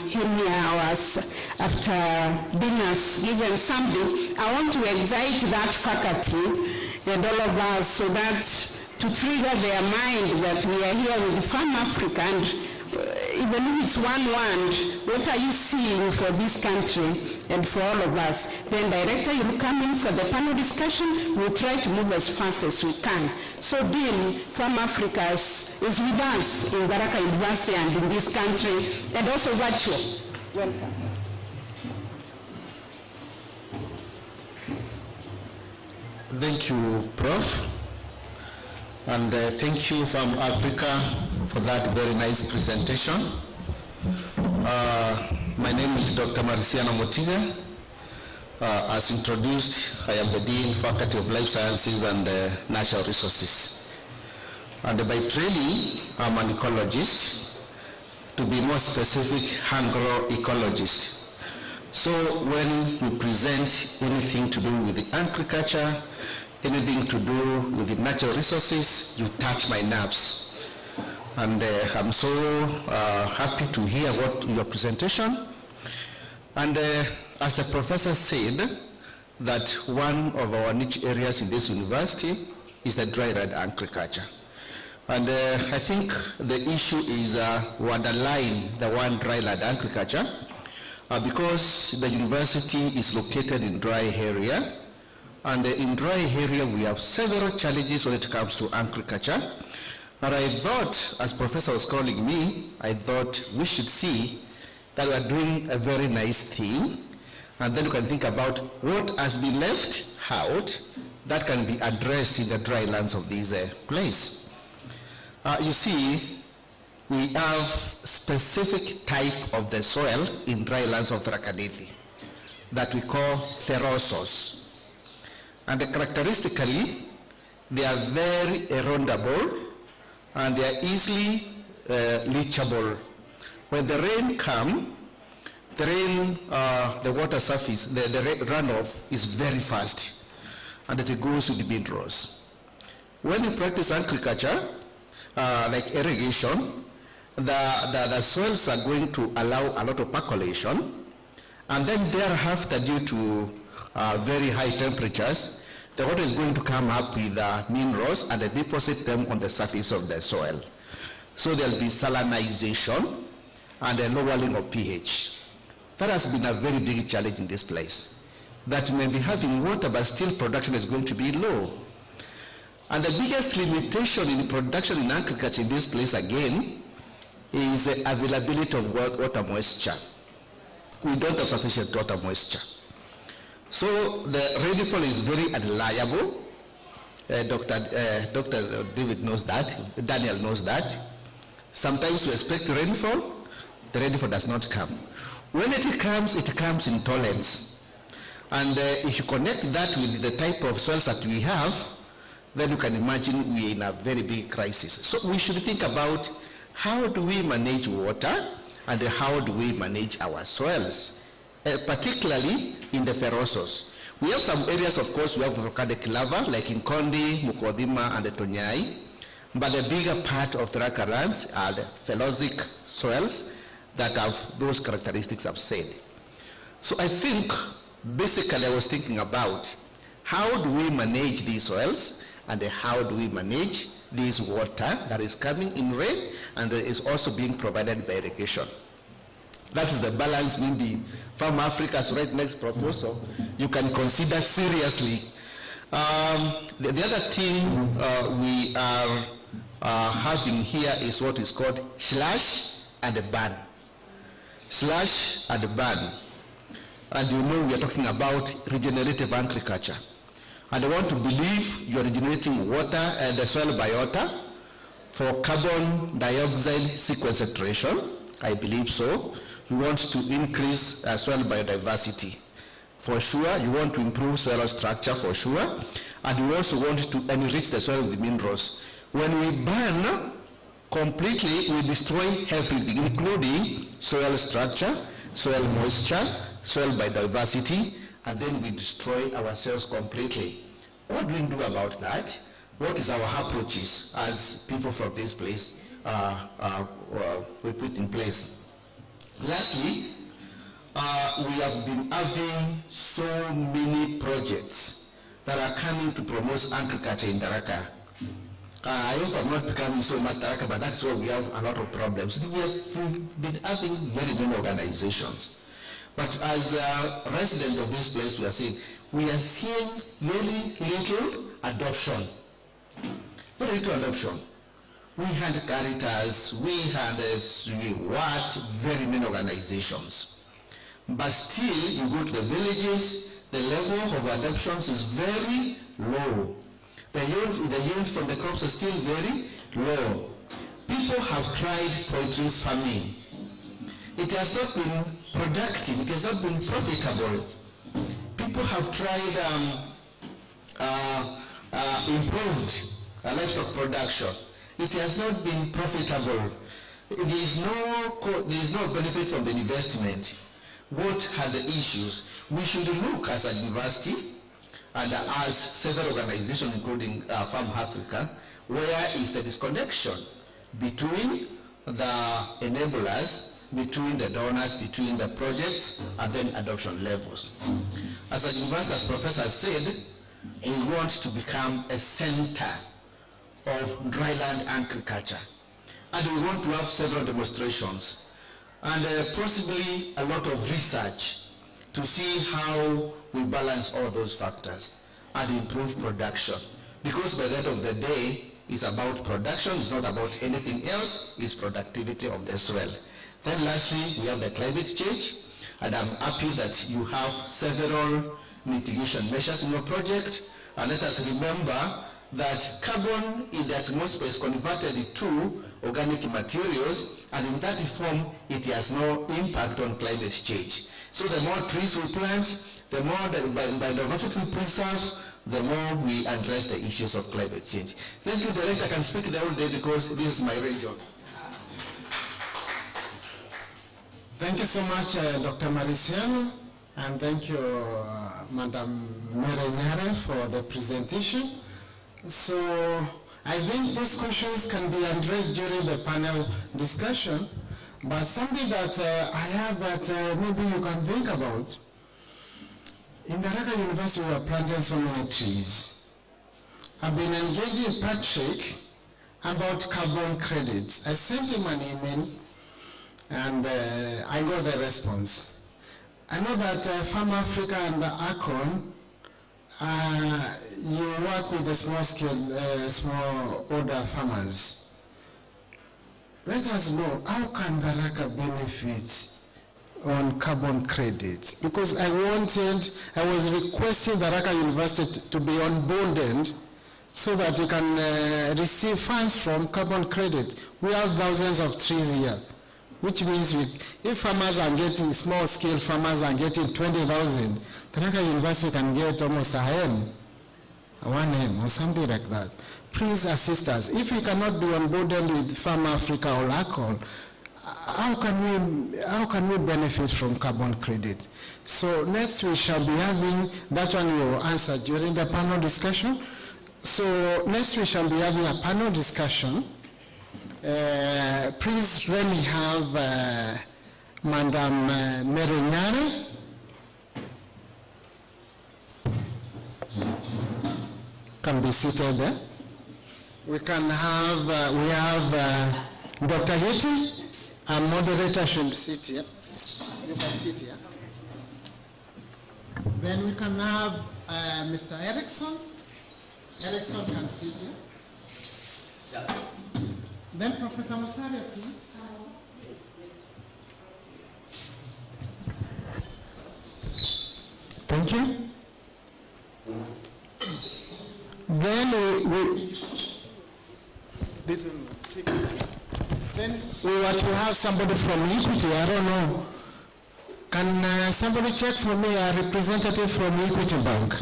Speaker 5: him here hours after dinners given something. I want to excite that faculty and all of us so that to trigger their mind that we are here with Farm Africa, and even if it's one word, what are you seeing for this country and for all of us? Then director, you will come in for the panel discussion. We'll try to move as fast as we can. So Dean, Farm Africa is with us in Tharaka University and in this country, and also virtual. Welcome.
Speaker 2: Thank you, Prof. And thank you, Farm Africa, for that very nice presentation. My name is Dr. Mariciano Motiga. As introduced, I am the Dean, Faculty of Life Sciences and Natural Resources. And by training, I'm an ecologist. To be more specific, agroecologist. So when we present anything to do with the agriculture, anything to do with the natural resources, you touch my nerves. And I'm so happy to hear your presentation. And as the professor said, that one of our niche areas in this university is the dry land agriculture. And I think the issue is we underline the one dry land agriculture because the university is located in dry area. And in dry area, we have several challenges when it comes to agriculture. And I thought, as Professor was calling me, I thought we should see that we are doing a very nice thing. And then we can think about what has been left out that can be addressed in the dry lands of this place. You see, we have specific type of the soil in dry lands of Tharaka Nithi that we call ferrosos. And characteristically, they are very erodible and they are easily leachable. When the rain comes, the water surface, the runoff is very fast and it goes with the minerals. When you practice agriculture, like irrigation, the soils are going to allow a lot of percolation, and then thereafter, due to very high temperatures, the water is going to come up with minerals and deposit them on the surface of the soil. So there'll be salinization and a lowering of pH. That has been a very big challenge in this place. That may be having water, but still production is going to be low. And the biggest limitation in production in agriculture in this place, again, is the availability of water moisture. We don't have sufficient water moisture. So the rainfall is very unreliable. Dr. David knows that, Daniel knows that. Sometimes we expect rainfall, the rainfall does not come. When it comes in torrents. And if you connect that with the type of soils that we have, then you can imagine we're in a very big crisis. So we should think about how do we manage water and how do we manage our soils, particularly in the ferrosos. We have some areas, of course, we have volcanic lava, like in Kondi, Mukodhima, and the Tonyai, but the bigger part of Tharaka lands are the phelosic soils that have those characteristics I've said. So I think, basically, I was thinking about how do we manage these soils and how do we manage this water that is coming in rain and that is also being provided by irrigation. That is the balance maybe Farm Africa's right next proposal you can consider seriously. The other thing we are having here is what is called slash and burn. Slash and burn. And you know we are talking about regenerative agriculture. And I want to believe you are regenerating water and the soil biota for carbon dioxide sequestration. I believe so. You want to increase soil biodiversity. For sure, you want to improve soil structure for sure. And you also want to enrich the soil with minerals. When we burn completely, we destroy everything, including soil structure, soil moisture, soil biodiversity, and then we destroy ourselves completely. What do we do about that?
Speaker 6: what is our approaches as people from this place we put in place. Lastly, we have been having so many projects that are coming to promote agriculture in Tharaka. I hope I'm not becoming so much Tharaka, but that's why we have a lot of problems. We've been having very many organizations. But as a resident of this place, we are seeing very little adoption. Very little adoption. We had Caritas, we had very many organizations. But still, you go to the villages, the level of adoptions is very low. The yield from the crops is still very low. People have tried poultry farming. It has not been productive, it has not been profitable. People have tried improved livestock production. It has not been profitable. There is no benefit from the investment. What are the issues? We should look as a university and as several organizations, including Farm Africa, where is the disconnection between the enablers, between the donors, between the projects, and then adoption levels. As a university, as Professor said, we want to become a center of dryland agriculture. And we want to have several demonstrations and possibly a lot of research to see how we balance all those factors and improve production. Because by the end of the day, it's about production, it's not about anything else, it's productivity of the soil. Then lastly, we have the climate change, and I'm happy that you have several mitigation measures in your project. And let us remember that carbon in the atmosphere is converted to organic materials, and in that form, it has no impact on climate change. So the more trees we plant, the more biodiversity we preserve, the more we address the issues of climate change. Thank you, Director. I can speak the whole day because this is my region.
Speaker 2: Thank you so much, Dr. Mariciano, and thank you, Madam Merenyare, for the presentation. So I think those questions can be addressed during the panel discussion, but something that I have that maybe you can think about. In Tharaka University, we are planting so many trees. I've been engaging Patrick about carbon credits. I sent him an email, and I got the response. I know that Farm Africa and the ACON, you work with the small order farmers. Let us know, how can Tharaka benefit on carbon credits? Because I was requesting Tharaka University to be onboarded so that you can receive funds from carbon credit. We have thousands of trees here, which means if farmers are getting, small scale farmers are getting 20,000, Tharaka University can get almost 1 M or something like that. Please assist us. If we cannot be onboarded with Farm Africa or ACON, how can we benefit from carbon credit? So next we shall be having, that one we will answer during the panel discussion. So next we shall be having a panel discussion. Please let me have Madam Merenyare. Can be seated there. We can have, we have Dr. Yeti, our moderator should sit here. You can sit here. Then we can have Mr. Erickson. Erickson can sit here. Yeah. Then Professor Musaria, please. Thank you. Then then we want to have somebody from Equity. I don't know. Can somebody check for me a representative from Equity Bank?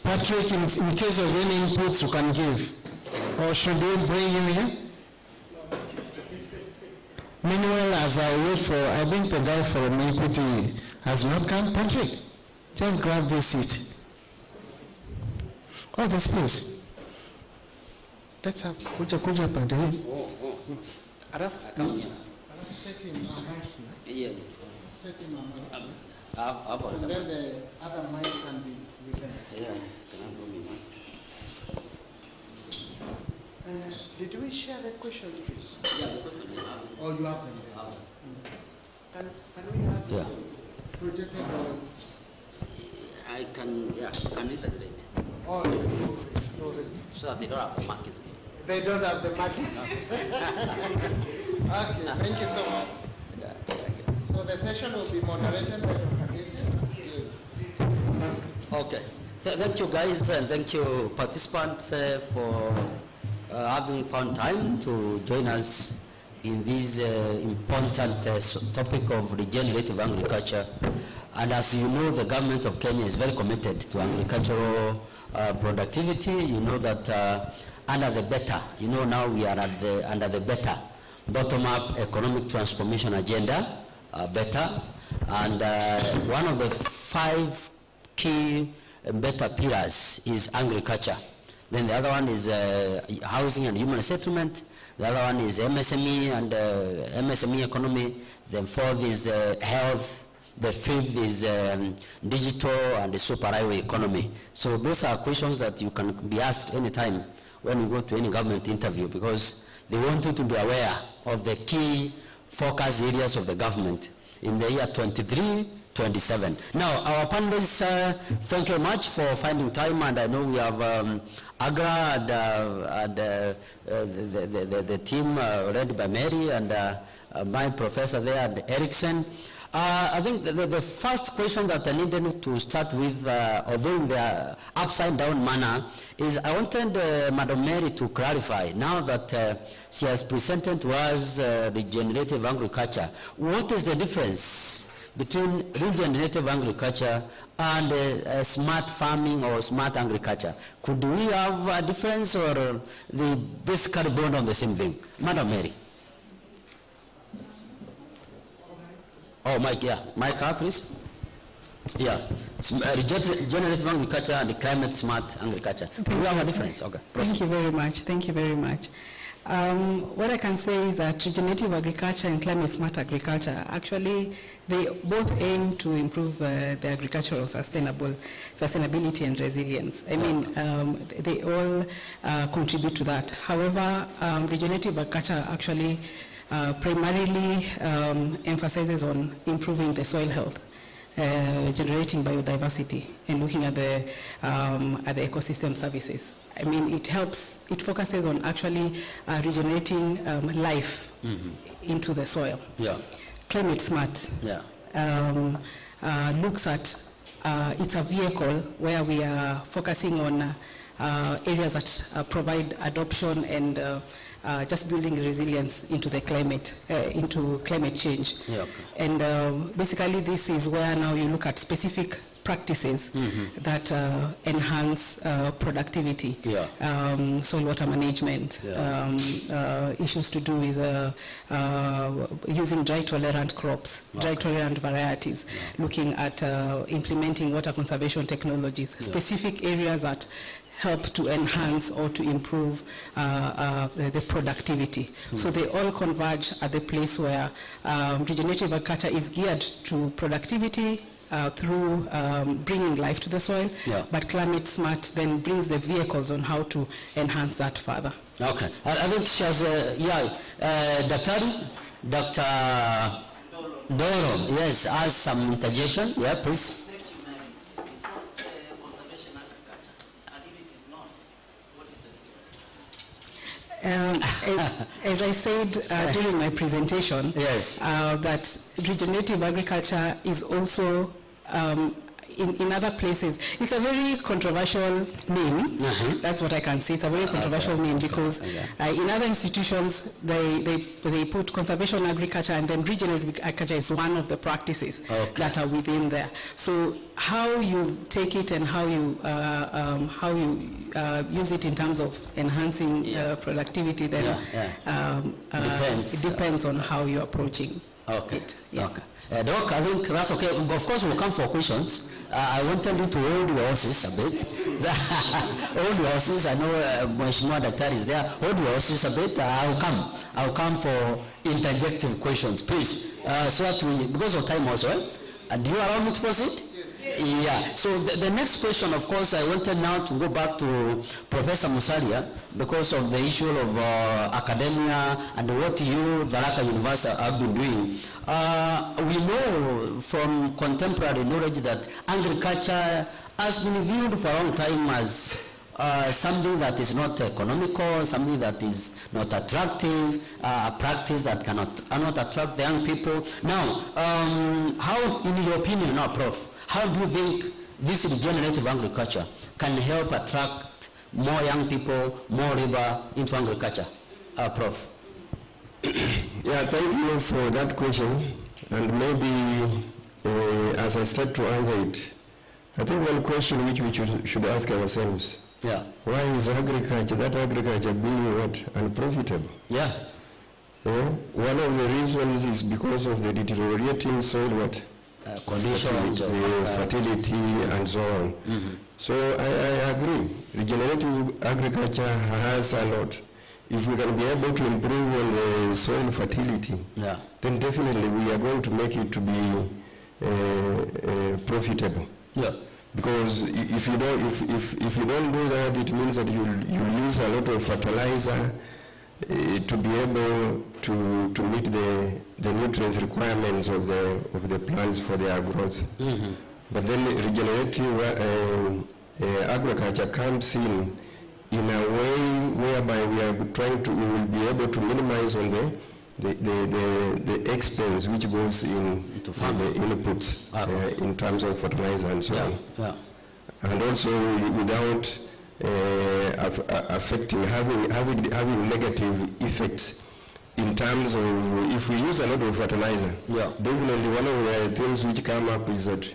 Speaker 2: Patrick, in case of any inputs you can give. Or should we bring him here? Meanwhile, as I wait for, I think the guy from Equity
Speaker 3: As welcome, Patrick. Just grab this seat. Oh, the space. Let's have kuja pande hii.
Speaker 2: Set him right here.
Speaker 7: Yeah.
Speaker 2: Set him right. And then the other mic can be there.
Speaker 7: Yeah.
Speaker 2: Did we share the questions, please?
Speaker 7: Yeah, the question you have.
Speaker 2: Or you have them there? Can we have
Speaker 7: Yeah.
Speaker 2: projected or?
Speaker 7: I can read it.
Speaker 2: Oh,
Speaker 7: So that they don't have the markings.
Speaker 2: they don't have the markings. Okay, thank you so much.
Speaker 7: Yeah, thank you.
Speaker 2: So the session will be moderated by Dr. Yes.
Speaker 7: Okay. Thank you guys, and thank you participants for having found time to join us in this important topic of regenerative agriculture. And as you know, the government of Kenya is very committed to agricultural productivity. You know that under the better, you know now we are under the better, bottom-up economic transformation agenda, better. And one of the 5 key better pillars is agriculture. Then the other one is housing and human settlement. The other one is MSME and MSME economy. Then 4th is health. The 5th is digital and the superhighway economy. So those are questions that you can be asked anytime when you go to any government interview, because they want you to be aware of the key focus areas of the government in the year 23-27. Now, our panelists, thank you much for finding time, and I know we have Agra and the team led by Mary and my professor there, and Erickson. I think the first question that I needed to start with, although in the upside down manner, is I wanted Madam Mary to clarify, now that she has presented to us regenerative agriculture, what is the difference between regenerative agriculture and smart farming or smart agriculture? Could we have a difference, or they basically born on the same thing? Madam Mary. Oh, Mike, yeah. Mike, please. Yeah. Regenerative agriculture and climate smart agriculture. Do we have a difference? Okay.
Speaker 4: Thank you very much. Thank you very much. What I can say is that regenerative agriculture and climate smart agriculture, actually, they both aim to improve the agricultural sustainability and resilience. I mean, they all contribute to that. However, regenerative agriculture actually primarily emphasizes on improving the soil health, generating biodiversity, and looking at the ecosystem services. I mean, it focuses on actually regenerating life into the soil.
Speaker 7: Yeah.
Speaker 4: Climate smart looks at, it's a vehicle where we are focusing on areas that provide adoption and just building resilience into the climate, into climate change.
Speaker 7: Yeah, okay.
Speaker 4: And basically this is where now you look at specific practices that enhance productivity, soil water management, issues to do with using dry-tolerant crops, dry-tolerant varieties, looking at implementing water conservation technologies, specific areas that help to enhance or to improve the productivity. So they all converge at the place where regenerative agriculture is geared to productivity through bringing life to the soil, but climate smart then brings the vehicles on how to enhance that further.
Speaker 7: Okay, I think she has, Dr. Doro, yes, has some interjection. Yeah, please.
Speaker 4: As I said during my presentation, that regenerative agriculture is also in other places. It's a very controversial name. That's what I can say. It's a very controversial name because in other institutions they put conservation agriculture, and then regenerative agriculture is one of the practices that are within there. So how you take it and how you use it in terms of enhancing productivity, then it depends on how you're approaching
Speaker 7: Okay.
Speaker 5: Yeah.
Speaker 7: Okay. Doc, I think that's okay. Of course, we'll come for questions. I wanted you to hold your horses a bit. Hold your horses. I know Mheshimiwa Daktari is there. Hold your horses a bit. I'll come for interjective questions, please. So that we, because of time also, right? Do you allow me to proceed? Yeah, so the next question, of course, I wanted now to go back to Professor Musalia because of the issue of academia and what you, Tharaka University, have been doing. We know from contemporary knowledge that agriculture has been viewed for a long time as something that is not economical, something that is not attractive, a practice that cannot attract the young people. Now, how, in your opinion now, Prof, how do you think this regenerative agriculture can help attract more young people, more labor into agriculture? Prof.
Speaker 8: Yeah, thank you for that question. And maybe as I start to answer it, I think one question which we should ask ourselves,
Speaker 7: yeah.
Speaker 8: Why is that agriculture being what? Unprofitable?
Speaker 7: Yeah.
Speaker 8: One of the reasons is because of the deteriorating soil what?
Speaker 7: Conditions,
Speaker 8: fertility and so on.
Speaker 7: Mm-hmm.
Speaker 8: So I agree. Regenerative agriculture has a lot. If we can be able to improve on the soil fertility,
Speaker 7: yeah,
Speaker 8: then definitely we are going to make it to be profitable.
Speaker 7: Yeah.
Speaker 8: Because if you don't do that, it means that you'll use a lot of fertilizer to be able to meet the nutrients requirements of the plants for their growth.
Speaker 7: Mm-hmm.
Speaker 8: But then regenerative agriculture comes in a way whereby we will be able to minimize on the expense which goes into the inputs in terms of fertilizer and so on.
Speaker 7: Yeah.
Speaker 8: And also without affecting, having negative effects in terms of, if we use a lot of fertilizer, definitely one of the things which come up is that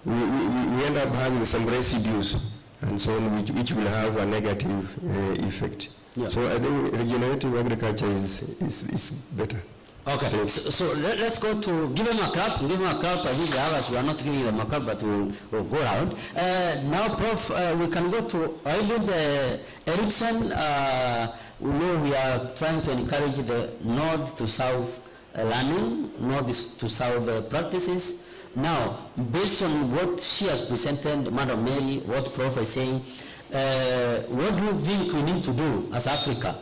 Speaker 8: we end up having some residues and so on, which will have a negative effect. Yeah. So I think regenerative agriculture is better.
Speaker 7: Okay, so let's go to, give him a clap. I think the others, we are not giving them a clap, but we'll go around. Now, Prof, we can go to Oyvind Eriksson. We know we are trying to encourage the north to south learning, north to south practices. Now, based on what she has presented, Madam Mary, what Prof is saying, what do you think we need to do as Africa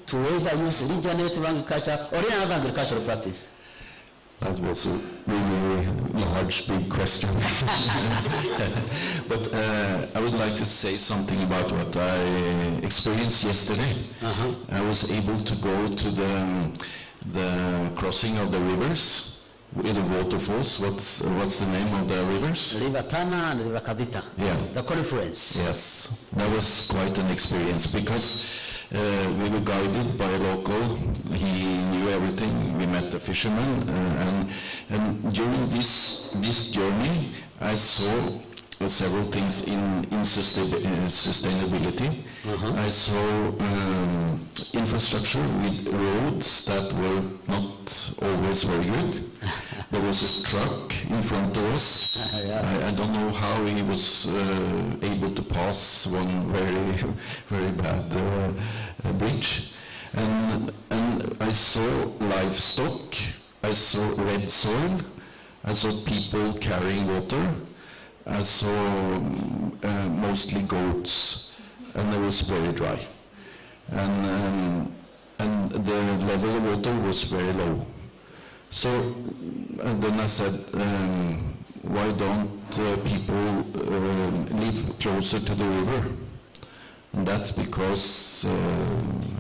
Speaker 7: to either use regenerative agriculture or any other agricultural practice?
Speaker 9: That was a really large, big question. But I would like to say something about what I experienced yesterday.
Speaker 7: Uh-huh.
Speaker 9: I was able to go to the crossing of the rivers with the waterfalls. What's the name of the rivers?
Speaker 7: River Tana and River Kavita.
Speaker 9: Yeah.
Speaker 7: The confluence.
Speaker 9: Yes, that was quite an experience because we were guided by a local. He knew everything. We met the fishermen, and during this journey, I saw several things in sustainability.
Speaker 7: Uh-huh.
Speaker 9: I saw infrastructure with roads that were not always very good. There was a truck in front of us.
Speaker 7: Yeah.
Speaker 9: I don't know how he was able to pass one very, very bad bridge. And I saw livestock. I saw red soil. I saw people carrying water. I saw mostly goats, and it was very dry. And the level of water was very low. So then I said, why don't people live closer to the river? And that's because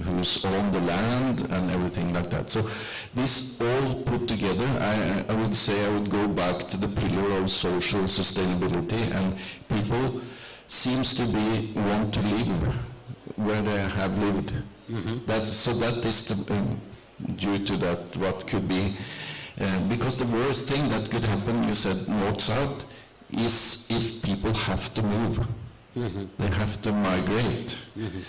Speaker 9: who's on the land and everything like that. So this all put together, I would say I would go back to the pillar of social sustainability, and people seems to want to live where they have lived.
Speaker 7: Mm-hmm.
Speaker 9: That is due to that what could be, because the worst thing that could happen, you said north-south, is if people have to move.
Speaker 7: Mm-hmm.
Speaker 9: They have to migrate
Speaker 7: mm-hmm.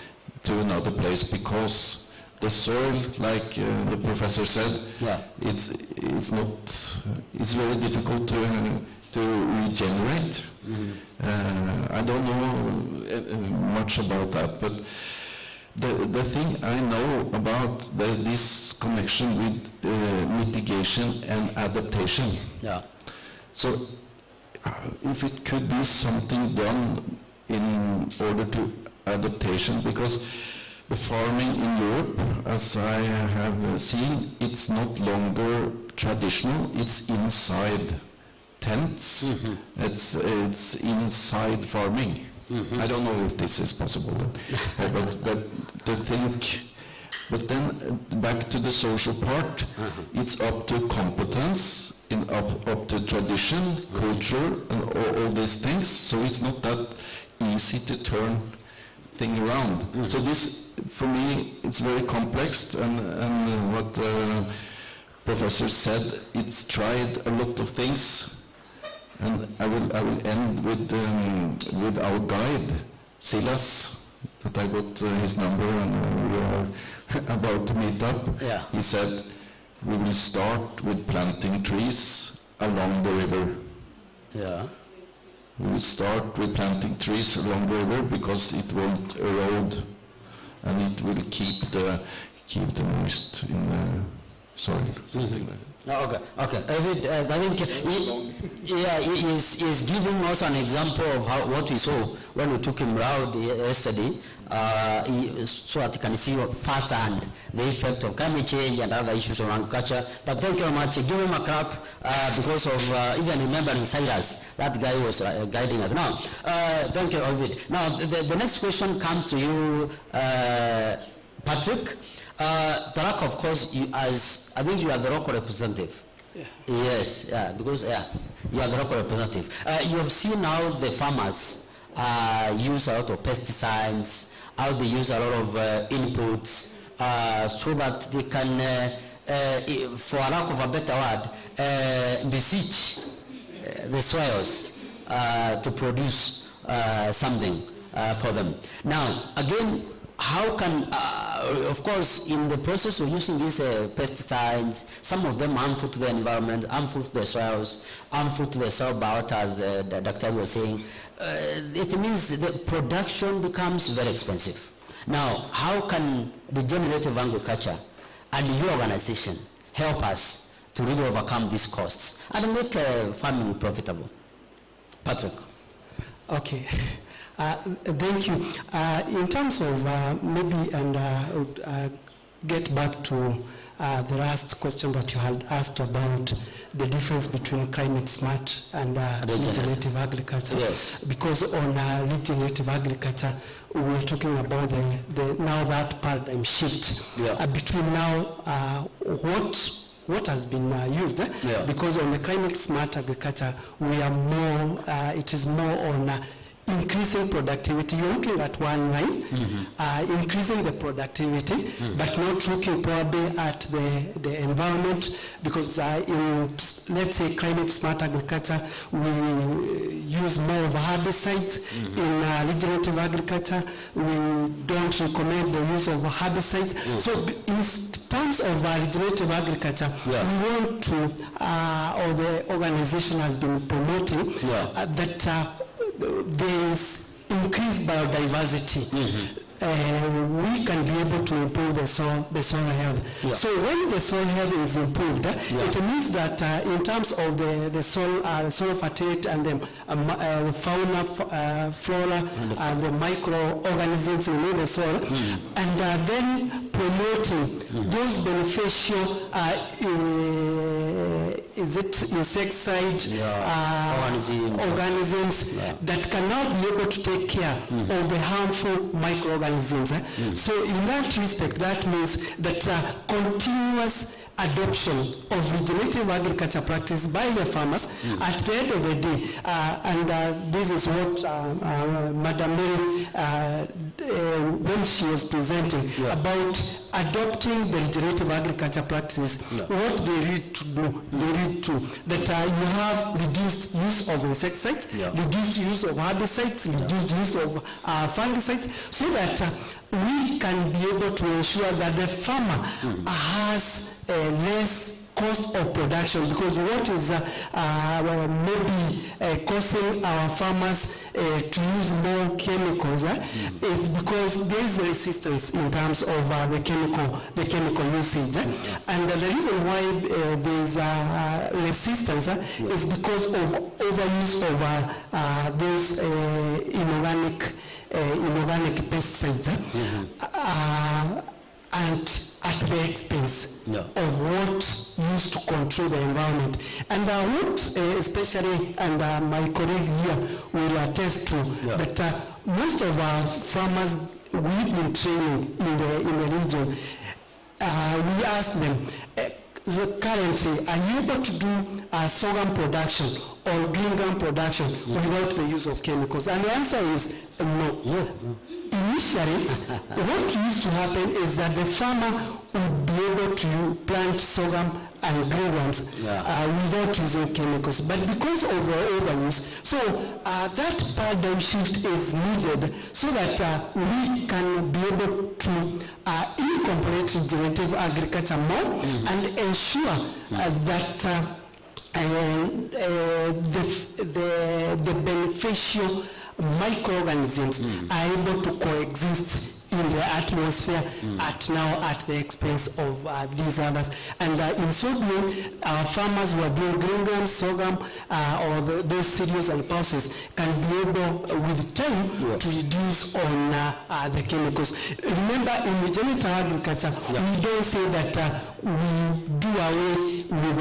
Speaker 9: to another place because the soil, like the professor said,
Speaker 7: yeah.
Speaker 9: it it's very difficult to regenerate. I don't know much about that, but the thing I know about this connection with mitigation and adaptation. Yeah. So if it could be something done in order to adaptation, because the farming in Europe, as I have seen, it's not longer traditional, it's inside tents, it's inside farming. I don't know if this is possible, but to think, but then back to the social part, it's up to competence, up to tradition, culture, and all these things, so it's not that easy to turn thing around. So this, for me, it's very complex, and what the professor said, it's tried a lot of things. And I will end with our guide, Silas, that I got his number and we are about to meet up. Yeah. He said, we will start with planting trees along the river. Yeah. We will start with planting trees along the river because it won't erode and it will keep the moist in the soil. Something like that.
Speaker 7: Okay. I think he is giving us an example of what we saw when we took him round yesterday, so that he can see firsthand the effect of climate change and other issues around culture. But thank you very much. Give him a clap because of even remembering Cyrus. That guy was guiding us. Now, thank you, Ovid. Now, the next question comes to you, Patrick. Tharaka, of course, I think you are the local representative. Yeah. Yes, yeah, because you are the local representative. You have seen how the farmers use a lot of pesticides, how they use a lot of inputs, so that they can, for a lack of a better word, beseech the soils to produce something for them. Now, again, how can, of course, in the process of using these pesticides, some of them harmful to the environment, harmful to the soils, harmful to the soil biota, as the doctor was saying, it means the production becomes very expensive. Now, how can regenerative agriculture and your organization help us to really overcome these costs and make farming profitable? Patrick.
Speaker 3: Okay. Thank you. In terms of maybe, and get back to the last question that you had asked about the difference between climate smart and regenerative agriculture. Yes. Because on regenerative agriculture, we're talking about the now that paradigm shift between now what has been used. Because on the climate smart agriculture, we are more, it is more on increasing productivity. You're looking at one line, increasing the productivity, but not looking probably at the environment, because in, let's say, climate smart agriculture, we use more of herbicides. In regenerative agriculture, we don't recommend the use of herbicides. So in terms of regenerative agriculture, we want to, or the organization has been promoting that there is increased biodiversity. We can be able to improve the soil health. So when the soil health is improved, it means that in terms of the soil fertility and the fauna, flora, and the microorganisms in the soil, and then promoting those beneficial is it insecticide organisms that can now be able to take care of the harmful microorganisms. So in that respect, that means that continuous adoption of regenerative agriculture practice by the farmers at the end of the day, and this is what Madam Mary, when she was presenting about adopting the regenerative agriculture practices, what they need to do, that you have reduced use of insecticides, reduced use of herbicides, reduced use of fungicides, so that we can be able to ensure that the farmer has less cost of production, because what is maybe causing our farmers to use more chemicals is because there is resistance in terms of the chemical usage. And the reason why there is resistance is because of overuse of those inorganic pesticides and at the expense of what used to control the environment. And what especially, and my colleague here will attest to, that most of our farmers we've been training in the region, we ask them, currently, are you able to do sorghum production or green gram production without the use of chemicals? And the answer is no. Initially, what used to happen is that the farmer would be able to plant sorghum and green grams without using chemicals. But because of the overuse, so that paradigm shift is needed so that we can be able to incorporate regenerative agriculture more and ensure that the beneficial microorganisms are able to coexist in the atmosphere at the expense of these others. And in so doing, our farmers who are doing green grams, sorghum, or those cereals and pulses can be able, with time, to reduce on the chemicals. Remember, in regenerative agriculture, we don't say that we do away with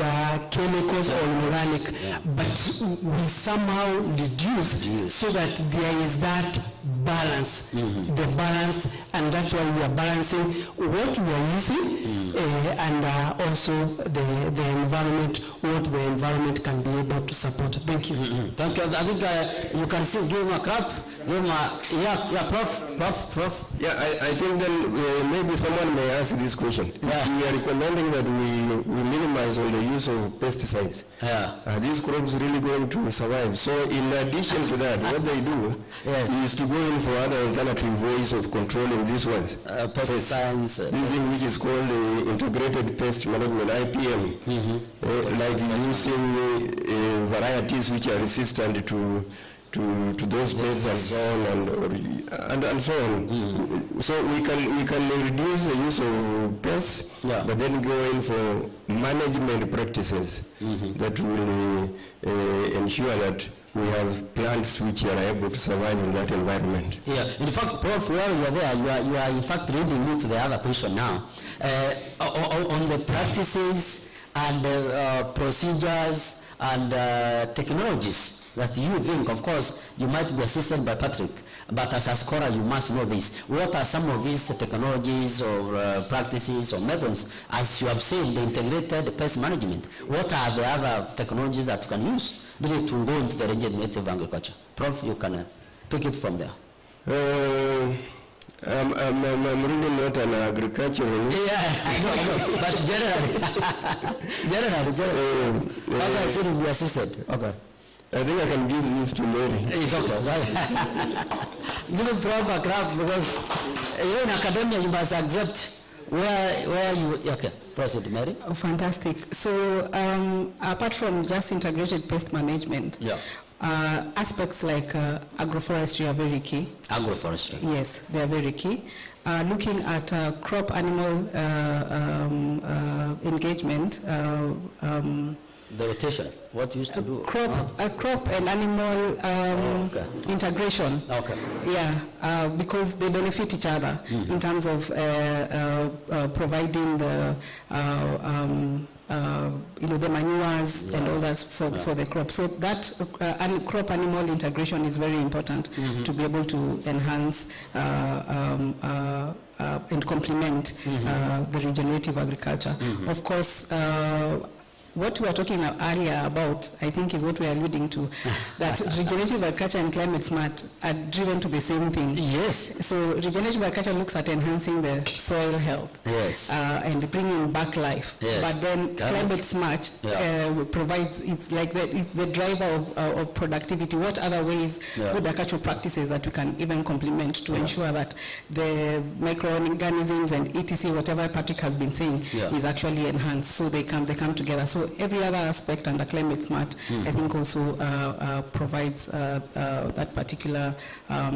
Speaker 3: chemicals or inorganic, but we somehow reduce so that there is that balance, the balance, and that's why we are balancing what we are using and also the environment, what the environment can be able to support. Thank you.
Speaker 7: Thank you. I think you can still give him a clap. Give him a, Prof.
Speaker 8: Yeah, I think then maybe someone may ask this question. We are recommending that we minimize on the use of pesticides. Are these crops really going to survive? So in addition to that, what they do is to go in for other alternative ways of controlling these ones.
Speaker 7: Pesticides.
Speaker 8: This thing which is called integrated pest management, IPM. Like using varieties which are resistant to those pests and so on and so on. So we can reduce the use of pests, but then go in for management practices that will ensure that we have plants which are able to survive in that environment.
Speaker 7: Yeah, in fact, Prof, while you are there, you are in fact leading me to the other question now. On the practices and procedures and technologies that you think, of course, you might be assisted by Patrick, but as a scholar, you must know this. What are some of these technologies or practices or methods, as you have said, the integrated pest management? What are the other technologies that you can use really to go into the regenerative agriculture? Prof, you can pick it from there.
Speaker 8: I'm really not an agriculturalist.
Speaker 7: Yeah, I know, but generally, as I said, we assisted. Okay.
Speaker 8: I think I can give this to Mary.
Speaker 7: It's okay. Give him proper craft, because you're in academia, you must accept where you, okay, proceed, Mary.
Speaker 4: Oh, fantastic. So apart from just integrated pest management, aspects like agroforestry are very key.
Speaker 7: Agroforestry?
Speaker 4: Yes, they are very key. Looking at crop animal engagement,
Speaker 7: the rotation, what you used to do?
Speaker 4: Crop and animal integration.
Speaker 7: Okay.
Speaker 4: Yeah, because they benefit each other in terms of providing the the manures and all that for the crop. So that crop animal integration is very important to be able to enhance and complement the regenerative agriculture. Of course,
Speaker 5: What we were talking earlier about, I think, is what we are alluding to, that regenerative agriculture and climate smart are driven to the same thing.
Speaker 7: Yes.
Speaker 5: So regenerative agriculture looks at enhancing the soil health.
Speaker 7: Yes.
Speaker 5: And bringing back life.
Speaker 7: Yes.
Speaker 5: But then climate smart provides, it's the driver of productivity. What other ways, good agricultural practices that we can even complement to ensure that the microorganisms and etc., whatever Patrick has been saying, is actually enhanced, so they come together. So every other aspect under climate smart, I think, also provides that particular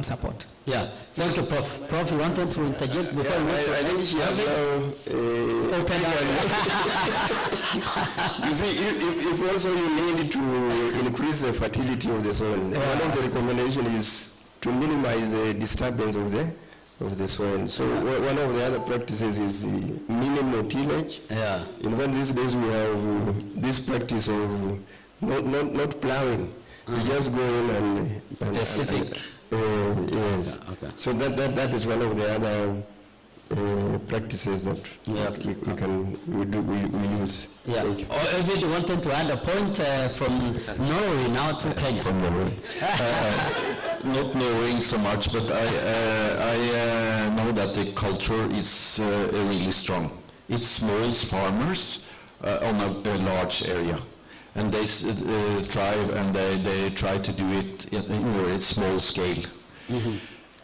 Speaker 5: support.
Speaker 7: Yeah, thank you, Prof. Prof, you wanted to interject before we
Speaker 8: I think she has
Speaker 7: open up.
Speaker 8: You see, if also you need to increase the fertility of the soil, one of the recommendations is to minimize the disturbance of the soil. So one of the other practices is minimal tillage. Yeah. In fact, these days we have this practice of not plowing. You just go in and
Speaker 7: specific.
Speaker 8: Yes. Okay. So that is one of the other practices that we use.
Speaker 7: Yeah. Or if you wanted to add a point from Norway now to Kenya.
Speaker 9: From Norway. Not knowing so much, but I know that the culture is really strong. It's small farmers on a large area, and they thrive and they try to do it in a small scale. Mm-hmm.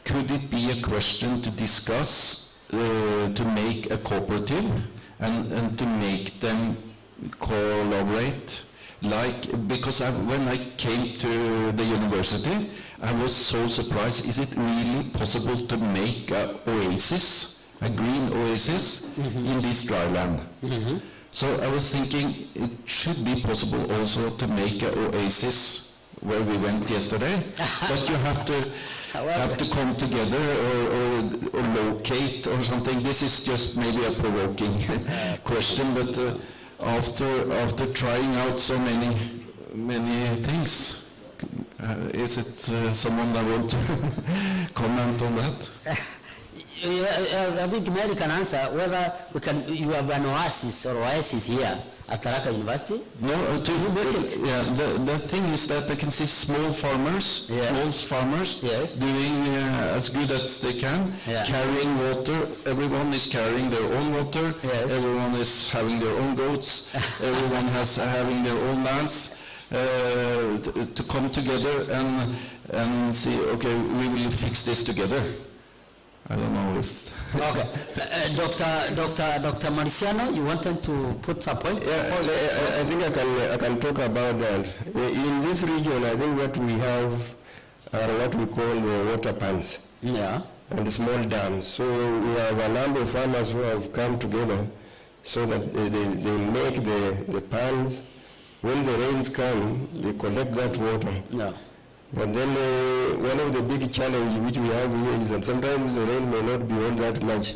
Speaker 9: Could it be a question to discuss to make a cooperative and to make them collaborate? Because when I came to the university, I was so surprised. Is it really possible to make a green oasis in this dry land? Mm-hmm. So I was thinking it should be possible also to make an oasis where we went yesterday, but you have to come together or locate or something. This is just maybe a provoking question, but after trying out so many things, is it someone that want to comment on that?
Speaker 7: I think Mary can answer whether you have an oasis here at Tharaka University.
Speaker 9: No, the thing is that I can see small farmers doing as good as they can, carrying water. Everyone is carrying their own water. Yes. Everyone is having their own goats. Everyone having their own lands. To come together and see, okay, we will fix this together. I don't know.
Speaker 7: Okay, Dr. Marciano, you wanted to put some point?
Speaker 8: Yeah, I think I can talk about that. In this region, I think what we have are what we call the water pans. Yeah. And the small dams. So we have a number of farmers who have come together so that they make the pans. When the rains come, they collect that water. Yeah. But then one of the big challenges which we have here is that sometimes the rain may not be all that much.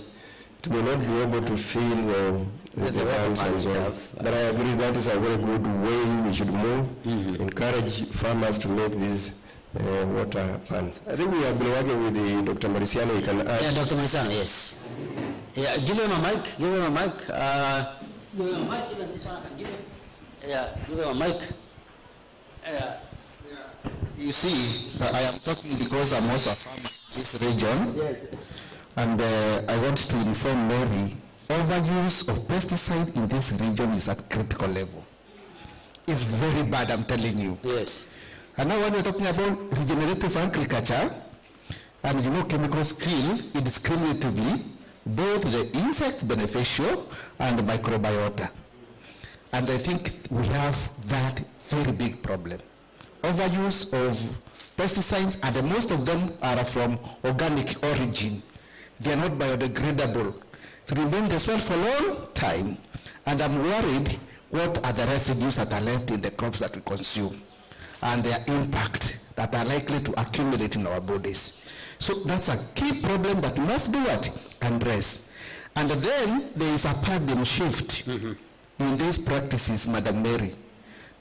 Speaker 8: It may not be able to fill the dams and so on. But I agree that is a very good way we should move, encourage farmers to make these water pans. I think we have been working with Dr. Marciano. You can add.
Speaker 7: Yeah, Dr. Marciano, yes. Yeah, give him a mic. Give him a mic. Give him a mic. Even this one I can give him. Yeah, give him a mic.
Speaker 10: You see, I am talking because I'm also a farmer in this region. Yes. And I want to inform Mary, overuse of pesticide in this region is at critical level. It's very bad, I'm telling you.
Speaker 7: Yes.
Speaker 10: And now when we're talking about regenerative agriculture, and chemicals kill indiscriminately both the insect beneficial and the microbiota. And I think we have that very big problem. Overuse of pesticides, and most of them are from organic origin. They are not biodegradable. They remain in the soil for a long time, and I'm worried what are the residues that are left in the crops that we consume, and their impact that are likely to accumulate in our bodies. So that's a key problem that we must do what? Address. And then there is a paradigm shift in these practices, Madam Mary,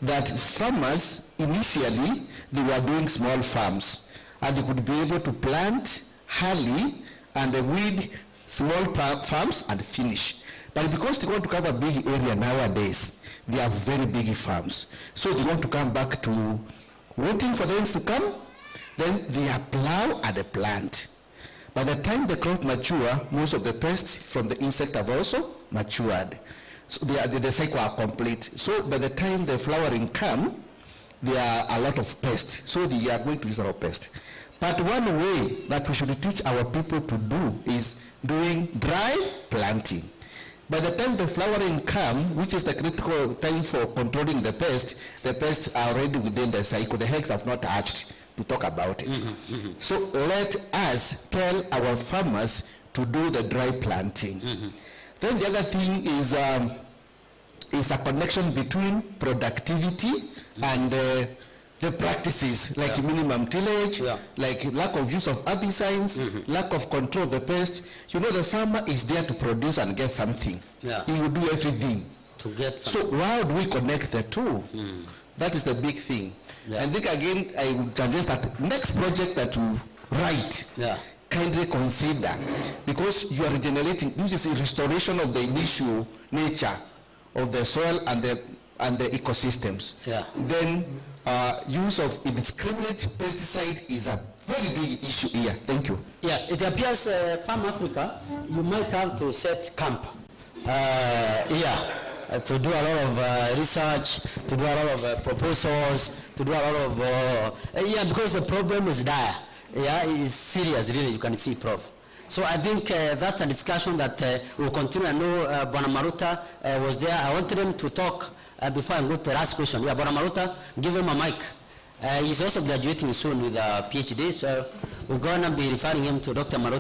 Speaker 10: that farmers, initially, they were doing small farms, and they could be able to plant early and weed small farms and finish. But because they want to cover a big area nowadays, They are very big farms. So they want to come back to waiting for them to come, then they plow at the plant. By the time the crop mature, most of the pests from the insect have also matured. So the cycle are complete. So by the time the flowering come, there are a lot of pests. So they are going to use a lot of pests. But one way that we should teach our people to do is doing dry planting. By the time the flowering come, which is the critical time for controlling the pests are already within the cycle. The eggs have not hatched to talk about it. So let us tell our farmers to do the dry planting. Then the other thing is a connection between productivity and the practices, like minimum tillage, like lack of use of herbicides, lack of control of the pest. You know, the farmer is there to produce and get something. He will do everything
Speaker 7: to get something.
Speaker 10: So how do we connect the two? That is the big thing. I think again, I would suggest that next project that you write, kindly consider, because you are regenerating. This is a restoration of the initial nature of the soil and the ecosystems. Then use of indiscriminate pesticide is a very big issue here. Thank you.
Speaker 7: It appears Farm Africa, you might have to set camp to do a lot of research, to do a lot of proposals, to do a lot of because the problem is dire. It is serious, really. You can see, Prof. So I think that's a discussion that we'll continue. I know Bwana Maruta was there. I wanted him to talk before I go to the last question. Bwana Maruta, give him a mic. He's also graduating soon with a PhD, so we're going to be referring him to Dr. Maruta.